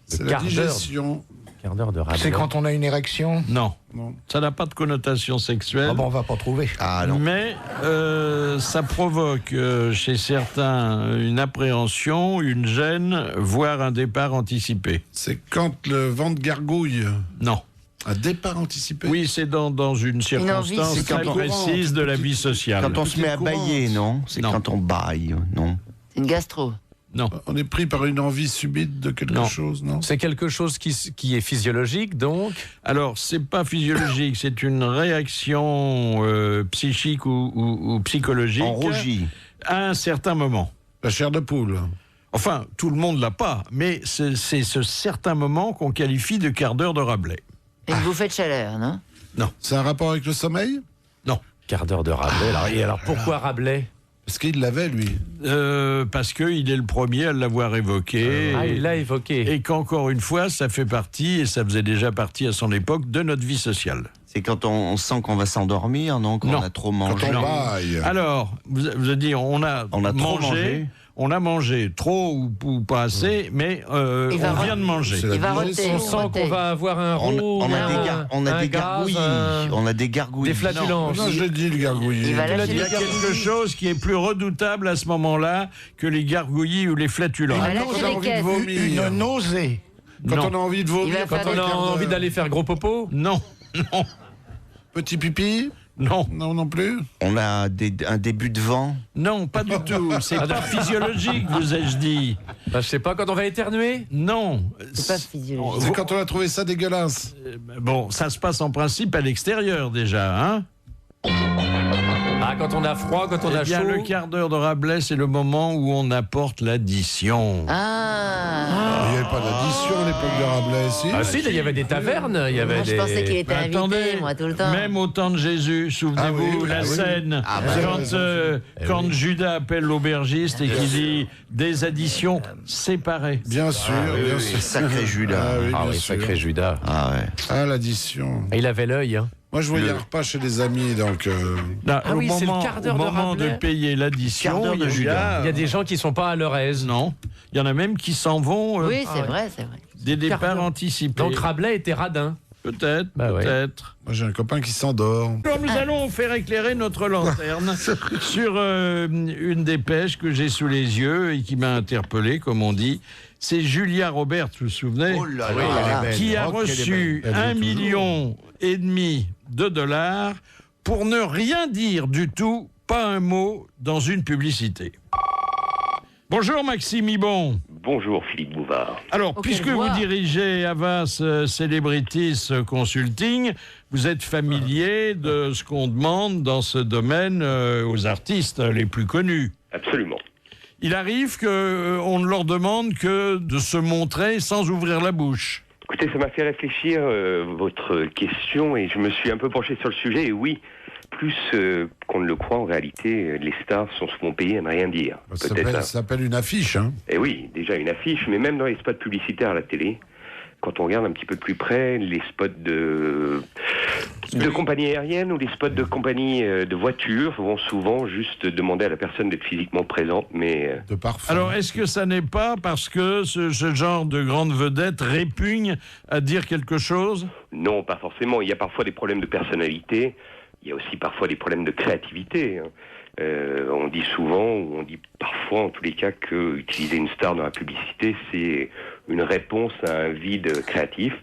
C'est la digestion. Quart d'heure de Rabelais. C'est quand on a une érection? Non. Non. Ça n'a pas de connotation sexuelle. Ah bon, on va pas trouver. Ah non. Mais ça provoque chez certains une appréhension, une gêne, voire un départ anticipé. C'est quand le ventre gargouille. Non. Un départ anticipé. Oui, c'est dans une circonstance c'est très quand on- précise de la vie sociale. Quand on se met à bailler, non? C'est Non. quand on baille, non? C'est une gastro. Non. On est pris par une envie subite de quelque chose, non? C'est quelque chose qui est physiologique, donc. Alors, c'est pas physiologique, c'est une réaction psychique ou psychologique. En rougit. À un certain moment. La chair de poule. Enfin, tout le monde l'a pas, mais c'est ce certain moment qu'on qualifie de quart d'heure de Rabelais. Une bouffée de chaleur, non? Non. C'est un rapport avec le sommeil? Non. Quart d'heure de Rabelais. Alors pourquoi Rabelais? Parce qu'il l'avait, lui. Parce qu'il est le premier à l'avoir évoqué. Ah, il l'a évoqué. Et qu'encore une fois, ça fait partie, et ça faisait déjà partie à son époque, de notre vie sociale. C'est quand on sent qu'on va s'endormir, non? Quand Non. on a trop mangé. Quand on baille. Alors, vous avez dit, on a trop mangé. On a mangé trop ou pas assez, mais on vient de manger. C'est la Il va digestion. roter. On sent qu'on va avoir un On rhume, a un des gaz, gargouillis. On a des gargouillis. des flatulences. Non, je l'ai dit, le gargouillis. Il va Il lâcher y a des quelque chose qui est plus redoutable à ce moment-là que les gargouillis ou les flatulences. Il va Quand lâcher on a des envie de caisses. vomir. Une nausée. Quand Non. on a envie de Il vomir. va Quand faire on On a a envie d'aller faire gros popo? Non, non, Petit pipi? non, Non, non plus. On a un début de vent. non, pas du tout. C'est pas physiologique, vous ai-je dit. Bah, je sais pas, quand on va éternuer? Non. C'est pas physiologique. C'est quand on a trouvé ça dégueulasse. Bon, ça se passe en principe à l'extérieur déjà, hein. Ah, quand on a froid, quand on a Eh bien, chaud. le quart d'heure de Rabelais, c'est le moment où on apporte l'addition. Ah. Il n'y avait pas d'addition à l'époque de Rabelais, si. Ah si, il y avait des tavernes, il y avait Moi, je des... pensais qu'il était Mais invité, attendez, moi, tout le temps. même au temps de Jésus, souvenez-vous, Ah oui, la ah oui. scène, Ah bah, quand Judas appelle l'aubergiste et qu'il dit des additions séparées. Bien sûr, bien sûr. Sacré Judas. Ah oui, Ah bien oui, sûr. sacré Judas. Ah ouais. Ah, l'addition. Et il avait l'œil, hein. Moi, je voyais un repas chez des amis, donc... Là, Ah oui, c'est le quart d'heure au de moment Rabelais. de payer l'addition, il Il y a des gens qui sont pas à leur aise. Non, il y en a même qui s'en vont. Oui, c'est vrai, c'est vrai. Des Quart départs d'heure. anticipés. Donc Rabelais était radin. Peut-être, Bah ouais. peut-être. Moi, j'ai un copain qui s'endort. Alors, nous allons faire éclairer notre lanterne sur une dépêche que j'ai sous les yeux et qui m'a interpellé, comme on dit. C'est Julia Roberts, vous vous souvenez, Oh là là, elle est belle. qui a Oh, qu'elle est reçu belle. 1,5 million de dollars pour ne rien dire du tout, pas un mot, dans une publicité. Bonjour Maxime Ibon. Bonjour Philippe Bouvard. Alors, Oh, puisque quelle vous voix. dirigez Havas Celebrities Consulting, vous êtes familier de ce qu'on demande dans ce domaine aux artistes les plus connus. Absolument. Il arrive qu'on ne leur demande que de se montrer sans ouvrir la bouche. Écoutez, ça m'a fait réfléchir votre question et je me suis un peu penché sur le sujet. Et oui, plus qu'on ne le croit, en réalité, les stars sont souvent payées à ne rien dire. Ça s'appelle une affiche, hein. Et oui, déjà une affiche, mais même dans les spots publicitaires à la télé, quand on regarde un petit peu de plus près, les spots de compagnies aériennes ou les spots de compagnies de voitures vont souvent juste demander à la personne d'être physiquement présente, mais... De parfum. Alors, est-ce que ça n'est pas parce que ce genre de grande vedette répugne à dire quelque chose? Non, pas forcément. Il y a parfois des problèmes de personnalité. Il y a aussi parfois des problèmes de créativité. On dit souvent, ou on dit parfois en tous les cas, que utiliser une star dans la publicité, c'est une réponse à un vide créatif.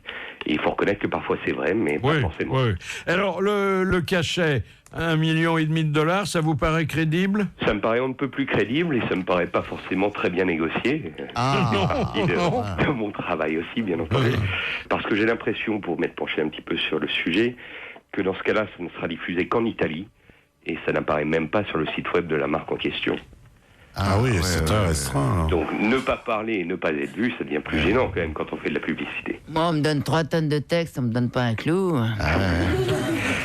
Et il faut reconnaître que parfois c'est vrai, mais pas forcément. Oui. Alors, le cachet, 1,5 million de dollars, ça vous paraît crédible? Ça me paraît un peu plus crédible et ça me paraît pas forcément très bien négocié. Ah. C'est partie de mon travail aussi, bien entendu. Parce que j'ai l'impression, pour m'être penché un petit peu sur le sujet, que dans ce cas-là, ça ne sera diffusé qu'en Italie et ça n'apparaît même pas sur le site web de la marque en question. Ah oui, c'est très restreint. Donc ne pas parler et ne pas être vu, ça devient plus gênant quand même quand on fait de la publicité. Moi, on me donne 3 tonnes de texte, on me donne pas un clou.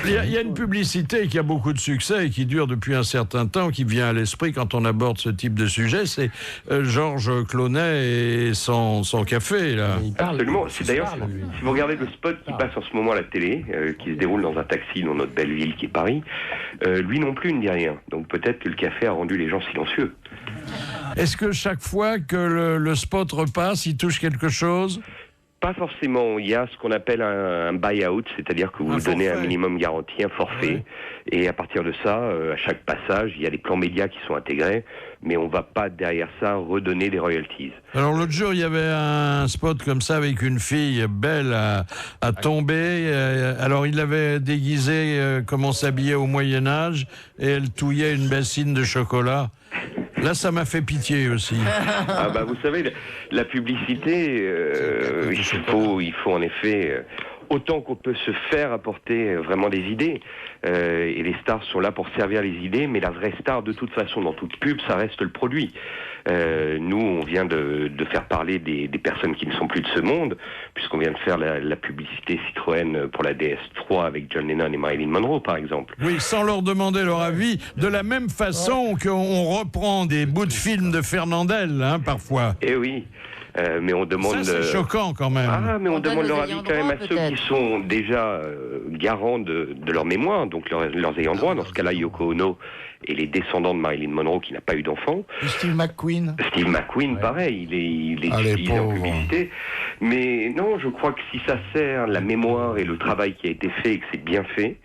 Il y a une publicité qui a beaucoup de succès et qui dure depuis un certain temps, qui vient à l'esprit quand on aborde ce type de sujet, c'est Georges Clooney et son café, là. Absolument. C'est d'ailleurs, si vous regardez le spot qui passe en ce moment à la télé, qui se déroule dans un taxi dans notre belle ville qui est Paris, lui non plus ne dit rien. Donc peut-être que le café a rendu les gens silencieux. Est-ce que chaque fois que le spot repasse, il touche quelque chose? Pas forcément. Il y a ce qu'on appelle un buy-out, c'est-à-dire que vous donnez un minimum garanti, un forfait. Et à partir de ça, à chaque passage, il y a des plans médias qui sont intégrés, mais on ne va pas derrière ça redonner des royalties. Alors l'autre jour, il y avait un spot comme ça avec une fille belle à tomber. Alors il l'avait déguisée comme on s'habillait au Moyen-Âge et elle touillait une bassine de chocolat. Là, ça m'a fait pitié aussi. Ah bah, vous savez, la publicité, il faut en effet, autant qu'on peut se faire apporter vraiment des idées, et les stars sont là pour servir les idées, mais la vraie star, de toute façon, dans toute pub, ça reste le produit. Nous, on vient de faire parler des personnes qui ne sont plus de ce monde, puisqu'on vient de faire la publicité Citroën pour la DS3 avec John Lennon et Marilyn Monroe, par exemple. Oui, sans leur demander leur avis, de la même façon qu'on reprend des bouts de films de Fernandel, hein, parfois. Eh oui. Mais on demande... Ça, c'est choquant quand même. Ah, mais on demande leur avis quand même à ceux qui sont déjà garants de leur mémoire, donc leurs ayants droit. Dans ce cas-là, Yoko Ono et les descendants de Marilyn Monroe qui n'a pas eu d'enfant. Steve McQueen. Steve McQueen, pareil, il est utilisé en publicité. Mais non, je crois que si ça sert la mémoire et le travail qui a été fait et que c'est bien fait,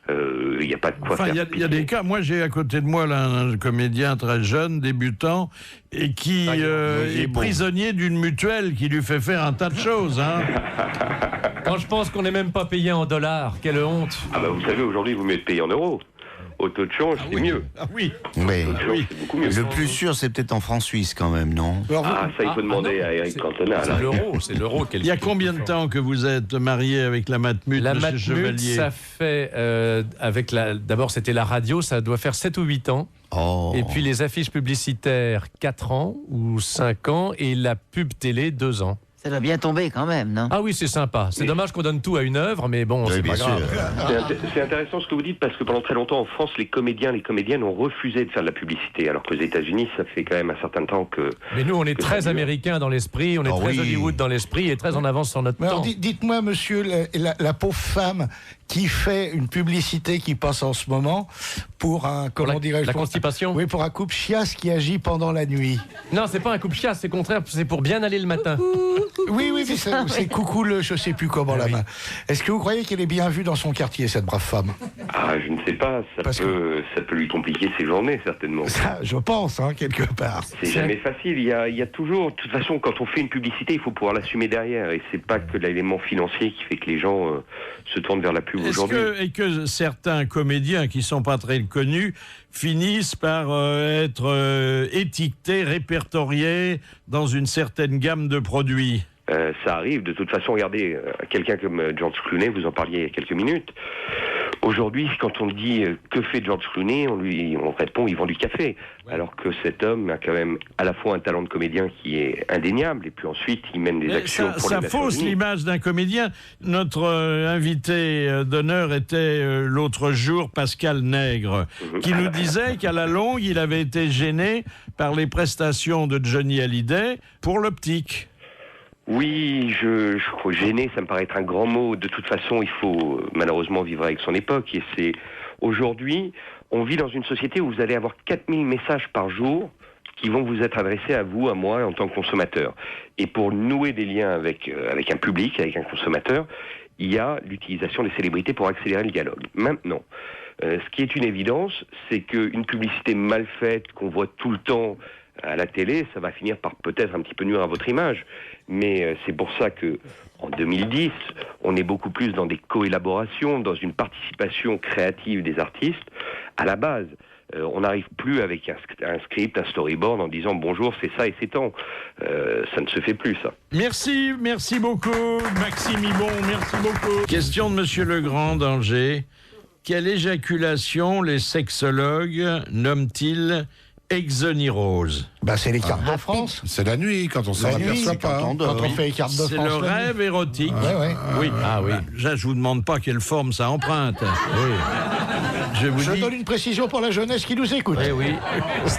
il n'y a pas de quoi faire. Il y a des cas, moi j'ai à côté de moi là, un comédien très jeune, débutant, et qui est prisonnier d'une mutuelle qui lui fait faire un tas de choses. Hein. Quand je pense qu'on n'est même pas payé en dollars, quelle honte. Ah bah vous savez, aujourd'hui vous m'êtes payé en euros. Au taux de change, c'est mieux. Ah oui. Mais c'est beaucoup mieux. le plus sûr, c'est peut-être en francs suisses quand même, non? Ah, ça, il faut demander à Eric Cantona. C'est l'euro. Il y a combien de temps que vous êtes marié avec la Matmut, La Monsieur Matmut, Chevalier? ça fait, d'abord c'était la radio, ça doit faire 7 ou 8 ans. Oh. Et puis les affiches publicitaires, 4 ans ou 5 ans, et la pub télé, 2 ans. Ça doit bien tomber quand même, non? Ah oui, c'est sympa. C'est dommage qu'on donne tout à une œuvre, mais bon, c'est pas grave. C'est intéressant ce que vous dites, parce que pendant très longtemps en France, les comédiens, les comédiennes ont refusé de faire de la publicité, alors qu'aux États-Unis, ça fait quand même un certain temps que... Mais nous, on est très américains dans l'esprit, on est très Hollywood dans l'esprit et très en avance sur notre Mais alors, temps. dites-moi, monsieur, la pauvre femme qui fait une publicité qui passe en ce moment pour un, comment dirais-je, la constipation. Oui, pour un couple chiasse qui agit pendant la nuit. Non, c'est pas un couple chiasse, c'est contraire, c'est pour bien aller le matin. Oui, mais c'est coucou le je sais plus comment la main. Est-ce que vous croyez qu'elle est bien vue dans son quartier, cette brave femme? Ah, je ne sais pas, ça peut lui compliquer ses journées, certainement. Ça, je pense, quelque part. C'est jamais facile, il y a toujours, de toute façon, quand on fait une publicité, il faut pouvoir l'assumer derrière, et c'est pas que l'élément financier qui fait que les gens se tournent vers la pub aujourd'hui. Et que certains comédiens qui sont pas très connus finissent par être étiquetés, répertoriés dans une certaine gamme de produits? Ça arrive, de toute façon, regardez, quelqu'un comme George Clooney, vous en parliez il y a quelques minutes. Aujourd'hui, quand on dit que fait George Clooney, on répond il vend du café. Ouais. Alors que cet homme a quand même à la fois un talent de comédien qui est indéniable, et puis ensuite il mène des actions pour les Nations Unies. Ça fausse l'image d'un comédien. Notre invité d'honneur était l'autre jour Pascal Nègre, qui nous disait qu'à la longue, il avait été gêné par les prestations de Johnny Hallyday pour l'optique. Oui, je crois gêné, ça me paraît être un grand mot. De toute façon, il faut malheureusement vivre avec son époque. Et c'est aujourd'hui, on vit dans une société où vous allez avoir 4000 messages par jour qui vont vous être adressés à vous, à moi, en tant que consommateur. Et pour nouer des liens avec un public, avec un consommateur, il y a l'utilisation des célébrités pour accélérer le dialogue. Maintenant, ce qui est une évidence, c'est qu'une publicité mal faite, qu'on voit tout le temps à la télé, ça va finir par peut-être un petit peu nuire à votre image. Mais c'est pour ça que en 2010, on est beaucoup plus dans des coélaborations, dans une participation créative des artistes à la base. On n'arrive plus avec un script, un storyboard en disant bonjour, c'est ça et c'est tant. Ça ne se fait plus, ça. Merci beaucoup, Maxime Ibon, merci beaucoup. Question de Monsieur Legrand d'Angers. Quelle éjaculation les sexologues nomment-ils exonirose? C'est les cartes de France. C'est la nuit, quand on s'en aperçoit pas. Quand on fait les cartes de France. C'est le rêve érotique. Oui. Ah oui. Je vous demande pas quelle forme ça emprunte. Oui. Je donne une précision pour la jeunesse qui nous écoute. Oui.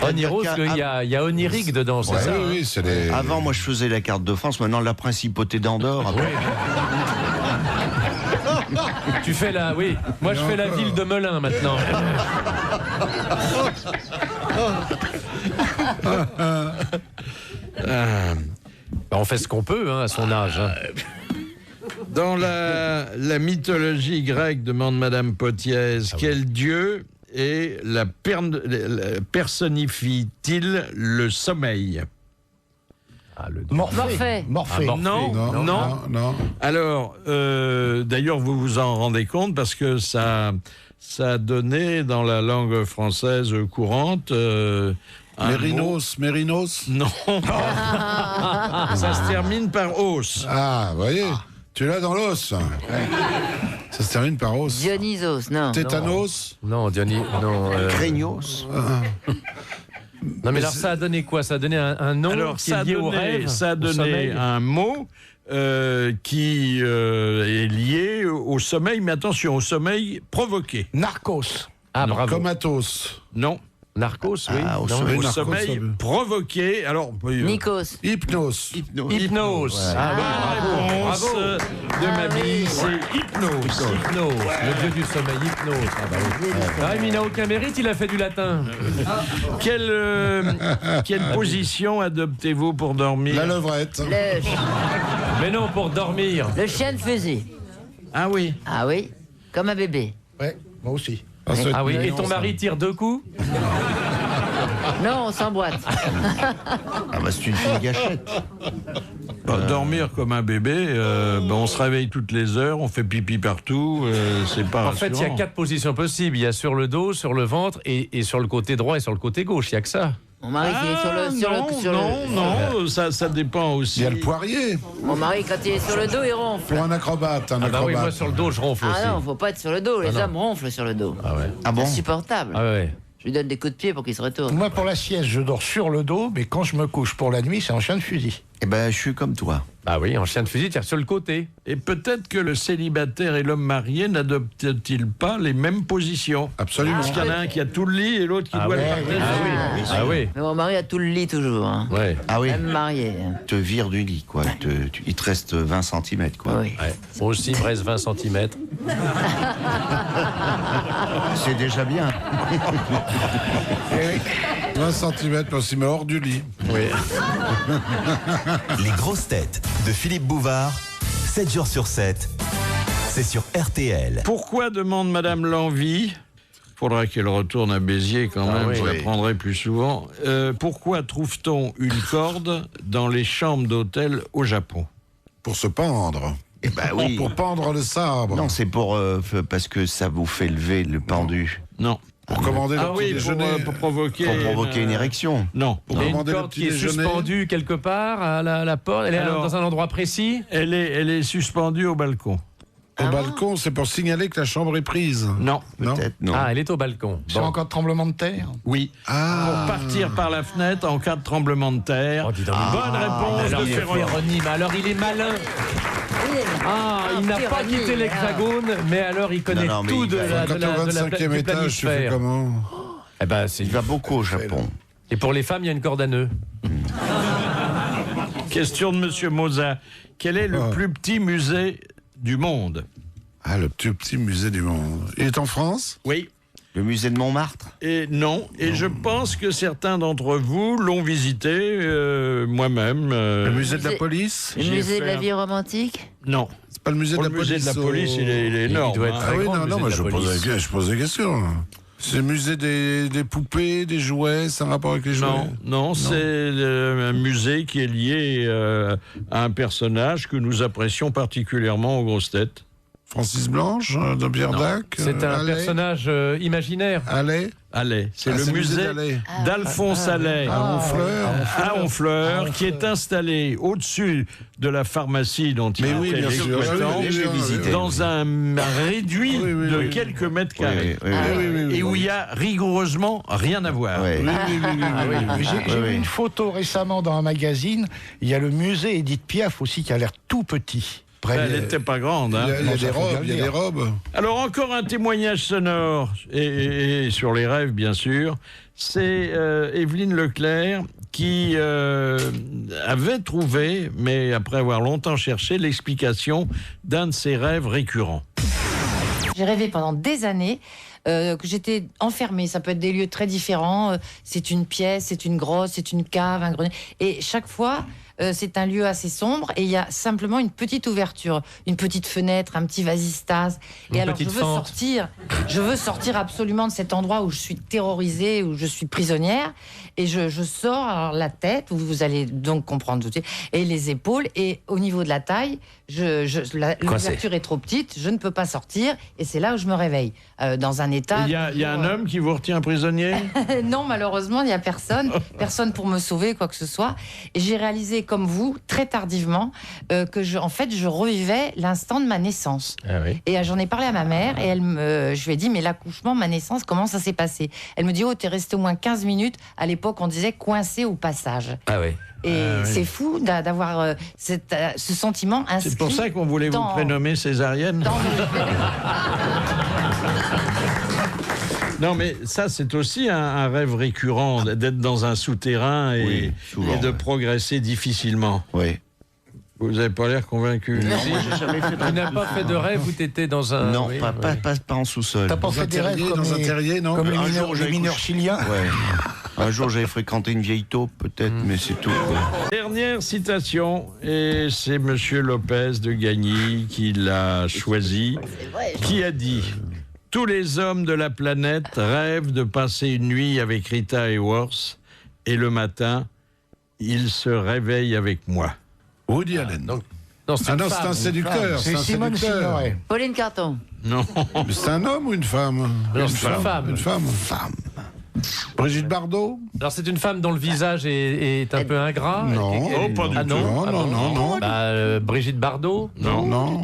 Onirose, il y a onirique dedans, c'est ça. Oui, c'est les... Avant, moi, je faisais la carte de France. Maintenant, la principauté d'Andorre. Tu fais la... Oui. Moi, je fais la ville de Melun, maintenant. On fait ce qu'on peut à son âge. Dans la mythologie grecque, demande Madame Potiez, quel dieu personnifie-t-il le sommeil? Morphée. Non. Alors, d'ailleurs, vous vous en rendez compte parce que ça a donné dans la langue française courante... Mérinos Non. Ça se termine par os. Ah, vous voyez, tu l'as dans l'os. Ça se termine par os. Dionysos, non. Tétanos. Non, non. Craignos. Non, mais alors ça a donné quoi? Ça a donné un nom qui est lié au rêve? Ça a donné un mot qui est lié au sommeil, mais attention, au sommeil provoqué. Narcos. Ah, bravo. Comatose. Non. Narcos, oui. Au sommeil provoqué. Alors, Nikos. Hypnose. Hypnose. Ah oui, réponse de ma vie, c'est hypnose. Le dieu du sommeil, hypnose. Mais il n'a aucun mérite, il a fait du latin. Quelle position adoptez-vous pour dormir? La levrette. Mais non, pour dormir. Le chien de fusil. Ah oui. Ah oui, comme un bébé. Ouais, moi aussi. Ah oui, et ton mari tire 2 coups? Non, on s'emboîte. C'est une fille gâchette. Dormir comme un bébé, on se réveille toutes les heures, on fait pipi partout, c'est pas rassurant. En fait, il y a 4 positions possibles. Il y a sur le dos, sur le ventre et sur le côté droit et sur le côté gauche. Il n'y a que ça. Mon mari, il est sur le... Non, ça dépend aussi. Il y a le poirier. Mon mari, quand il est sur le dos, il ronfle. Pour un acrobate, oui, moi, sur le dos, je ronfle aussi. Ah non, faut pas être sur le dos. Les hommes ronflent sur le dos. Ah ouais. Ah bon? C'est insupportable. Ah ouais. Je lui donne des coups de pied pour qu'il se retourne. Moi, pour la sieste, je dors sur le dos, mais quand je me couche pour la nuit, c'est en chien de fusil. Je suis comme toi. Ah oui, en chien de fusil, tire sur le côté. Et peut-être que le célibataire et l'homme marié n'adoptent-ils pas les mêmes positions? Absolument. Parce qu'il y en a un qui a tout le lit et l'autre qui doit le partager. Ah oui. Mais mon mari a tout le lit toujours. Hein. Ouais. Ah oui. Même marié. Il te vire du lit, quoi. Il te reste 20 cm, quoi. Oui. Ouais. Moi aussi, il me reste 20 cm. C'est déjà bien. 20 cm, aussi, mais hors du lit. Oui. Les grosses têtes de Philippe Bouvard, 7 jours sur 7, c'est sur RTL. Pourquoi, demande Madame Lanvie, faudra qu'elle retourne à Béziers quand même, je la prendrai plus souvent. Pourquoi trouve-t-on une corde dans les chambres d'hôtel au Japon? Pour se pendre. Eh ben oui. Pour pendre le sabre. Non, c'est parce que ça vous fait lever le pendu. Non. Pour commander le petit déjeuner. Pour provoquer une érection. Non. Il y a une corde qui est suspendue quelque part à la porte. Elle est dans un endroit précis. Elle est suspendue au balcon. Au balcon, c'est pour signaler que la chambre est prise. Non. Peut-être non. Ah, elle est au balcon. C'est en cas de tremblement de terre? Oui. Pour partir par la fenêtre en cas de tremblement de terre. Bonne réponse de Ferroni. Mais alors il est malin. Il n'a pas quitté l'Hexagone, mais alors il connaît tout de la Quand tu es au 25e étage, tu fais comment? Eh ben, il va beaucoup au Japon. Et pour les femmes, il y a une corde à nœud. Question de Monsieur Moza. Quel est le plus petit musée du monde? Ah, le plus petit musée du monde. Il est en France? Oui. Le musée de Montmartre? Et non. Et je pense que certains d'entre vous l'ont visité, moi-même. Le musée de la police? Le musée de la vie romantique? Non. C'est pas le musée de la police? Le musée de la police, il est énorme. Il doit être très grand, non, mais je pose des questions. C'est le musée des poupées, des jouets, c'est un rapport avec les jouets? Non, c'est un musée qui est lié à un personnage que nous apprécions particulièrement aux grosses têtes. Francis Blanche, de Pierre Dac? C'est un personnage imaginaire. Allais? Allais. C'est le musée d'Alphonse Allais à Honfleur, qui est installé au-dessus de la pharmacie dont il était l'exploitant, dans un réduit de quelques mètres carrés, et où il y a rigoureusement rien à voir. J'ai vu une photo récemment dans un magazine. Il y a le musée Édith Piaf aussi qui a l'air tout petit. Elle n'était pas grande. Hein. Il y a des robes. Alors, encore un témoignage sonore, et sur les rêves, bien sûr. C'est Evelyne Leclerc qui avait trouvé, mais après avoir longtemps cherché, l'explication d'un de ses rêves récurrents. J'ai rêvé pendant des années que j'étais enfermée. Ça peut être des lieux très différents. C'est une pièce, c'est une grotte, c'est une cave, un grenier. Et chaque fois... c'est un lieu assez sombre et il y a simplement une petite ouverture, une petite fenêtre, un petit vasistas. Et alors je veux sortir absolument de cet endroit où je suis terrorisée, où je suis prisonnière. Et je sors, alors la tête, vous allez donc comprendre tout de suite, et les épaules. Et au niveau de la taille, l'ouverture est trop petite, je ne peux pas sortir. Et c'est là où je me réveille, dans un état... Il y a un homme qui vous retient prisonnier? Non, malheureusement, il n'y a personne. Personne pour me sauver, quoi que ce soit. Et j'ai réalisé, comme vous, très tardivement, que je revivais l'instant de ma naissance. Ah oui. Et j'en ai parlé à ma mère, et je lui ai dit, mais l'accouchement, ma naissance, comment ça s'est passé? Elle me dit, t'es resté au moins 15 minutes. À l'époque, on disait coincé au passage. Ah oui. Et c'est fou d'avoir ce sentiment inscrit. C'est pour ça qu'on voulait vous prénommer césarienne. Non, mais ça, c'est aussi un rêve récurrent, d'être dans un souterrain et de progresser difficilement. Oui. Vous n'avez pas l'air convaincu. Non, moi, j'ai jamais fait tu n'as pas fait de rêve où tu étais dans un... Non, pas en sous-sol. T'as pas fait des rêves dans un terrier, non? Comme les mineurs chiliens? Ouais. Un jour, j'avais fréquenté une vieille taupe, peut-être, mais c'est tout. Dernière citation, et c'est Monsieur Lopez de Gagny qui l'a choisi, qui a dit « Tous les hommes de la planète rêvent de passer une nuit avec Rita Hayworth, et le matin, ils se réveillent avec moi. » Woody Allen. Non, c'est un séducteur. C'est Simone Signoret. Pauline Carton. Non. C'est un homme ou une femme? Non, c'est une femme. Une femme. Brigitte Bardot? Alors c'est une femme dont le visage est un peu ingrat? Non. Pas du tout. Non. Brigitte Bardot? Non.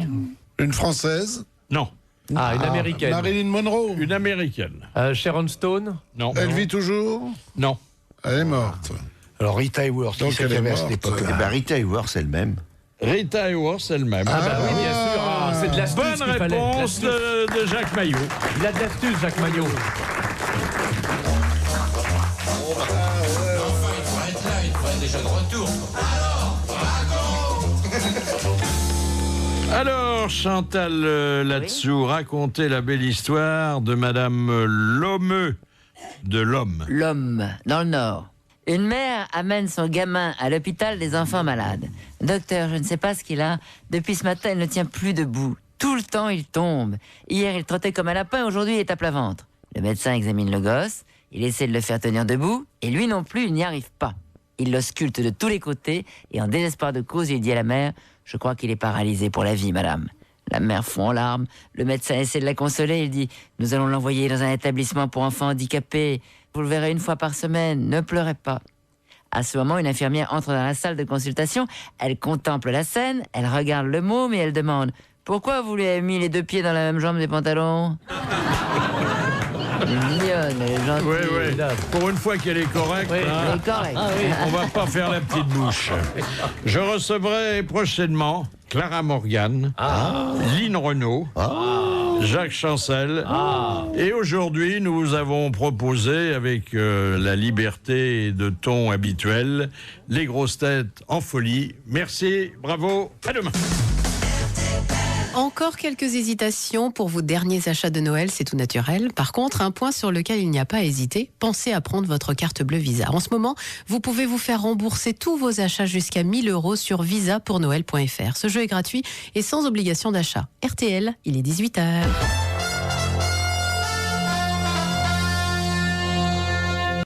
Une Française? Non. Ah, une américaine. Marilyn Monroe? Une américaine. Sharon Stone? Non. Elle vit toujours? Non. Elle est morte. Alors Rita Hayworth, donc elle est morte. Rita Hayworth elle-même. Rita Hayworth elle-même. Ah bah oui, bien sûr. Ah, c'est de l'astuce Bonne qu'il fallait. réponse de Jacques Maillot. Il a de l'astuce, Jacques Maillot. Alors, Chantal là-dessous, racontez la belle histoire de Madame Lhommeux de l'Homme. L'Homme, dans le Nord. Une mère amène son gamin à l'hôpital des enfants malades. Docteur, je ne sais pas ce qu'il a. Depuis ce matin, il ne tient plus debout. Tout le temps, il tombe. Hier, il trottait comme un lapin. Aujourd'hui, il est à plat ventre. Le médecin examine le gosse. Il essaie de le faire tenir debout. Et lui non plus, il n'y arrive pas. Il l'ausculte de tous les côtés. Et en désespoir de cause, il dit à la mère: je crois qu'il est paralysé pour la vie, madame. La mère fond en larmes. Le médecin essaie de la consoler. Il dit: nous allons l'envoyer dans un établissement pour enfants handicapés. Vous le verrez une fois par semaine. Ne pleurez pas. À ce moment, une infirmière entre dans la salle de consultation. Elle contemple la scène. Elle regarde le môme et elle demande: pourquoi vous lui avez mis les deux pieds dans la même jambe des pantalons? Elle est mignonne, elle est gentille. Oui. Pour une fois qu'elle est correcte, Elle est correcte. on va pas faire la petite bouche. Je recevrai prochainement Clara Morgan, Lynn Renaud, Jacques Chancel. Et aujourd'hui, nous vous avons proposé, avec la liberté de ton habituelle, les grosses têtes en folie. Merci, bravo, à demain. Encore quelques hésitations pour vos derniers achats de Noël, c'est tout naturel. Par contre, un point sur lequel il n'y a pas à hésiter, pensez à prendre votre carte bleue Visa. En ce moment, vous pouvez vous faire rembourser tous vos achats jusqu'à 1 000 € sur visapournoël.fr. Ce jeu est gratuit et sans obligation d'achat. RTL, il est 18h.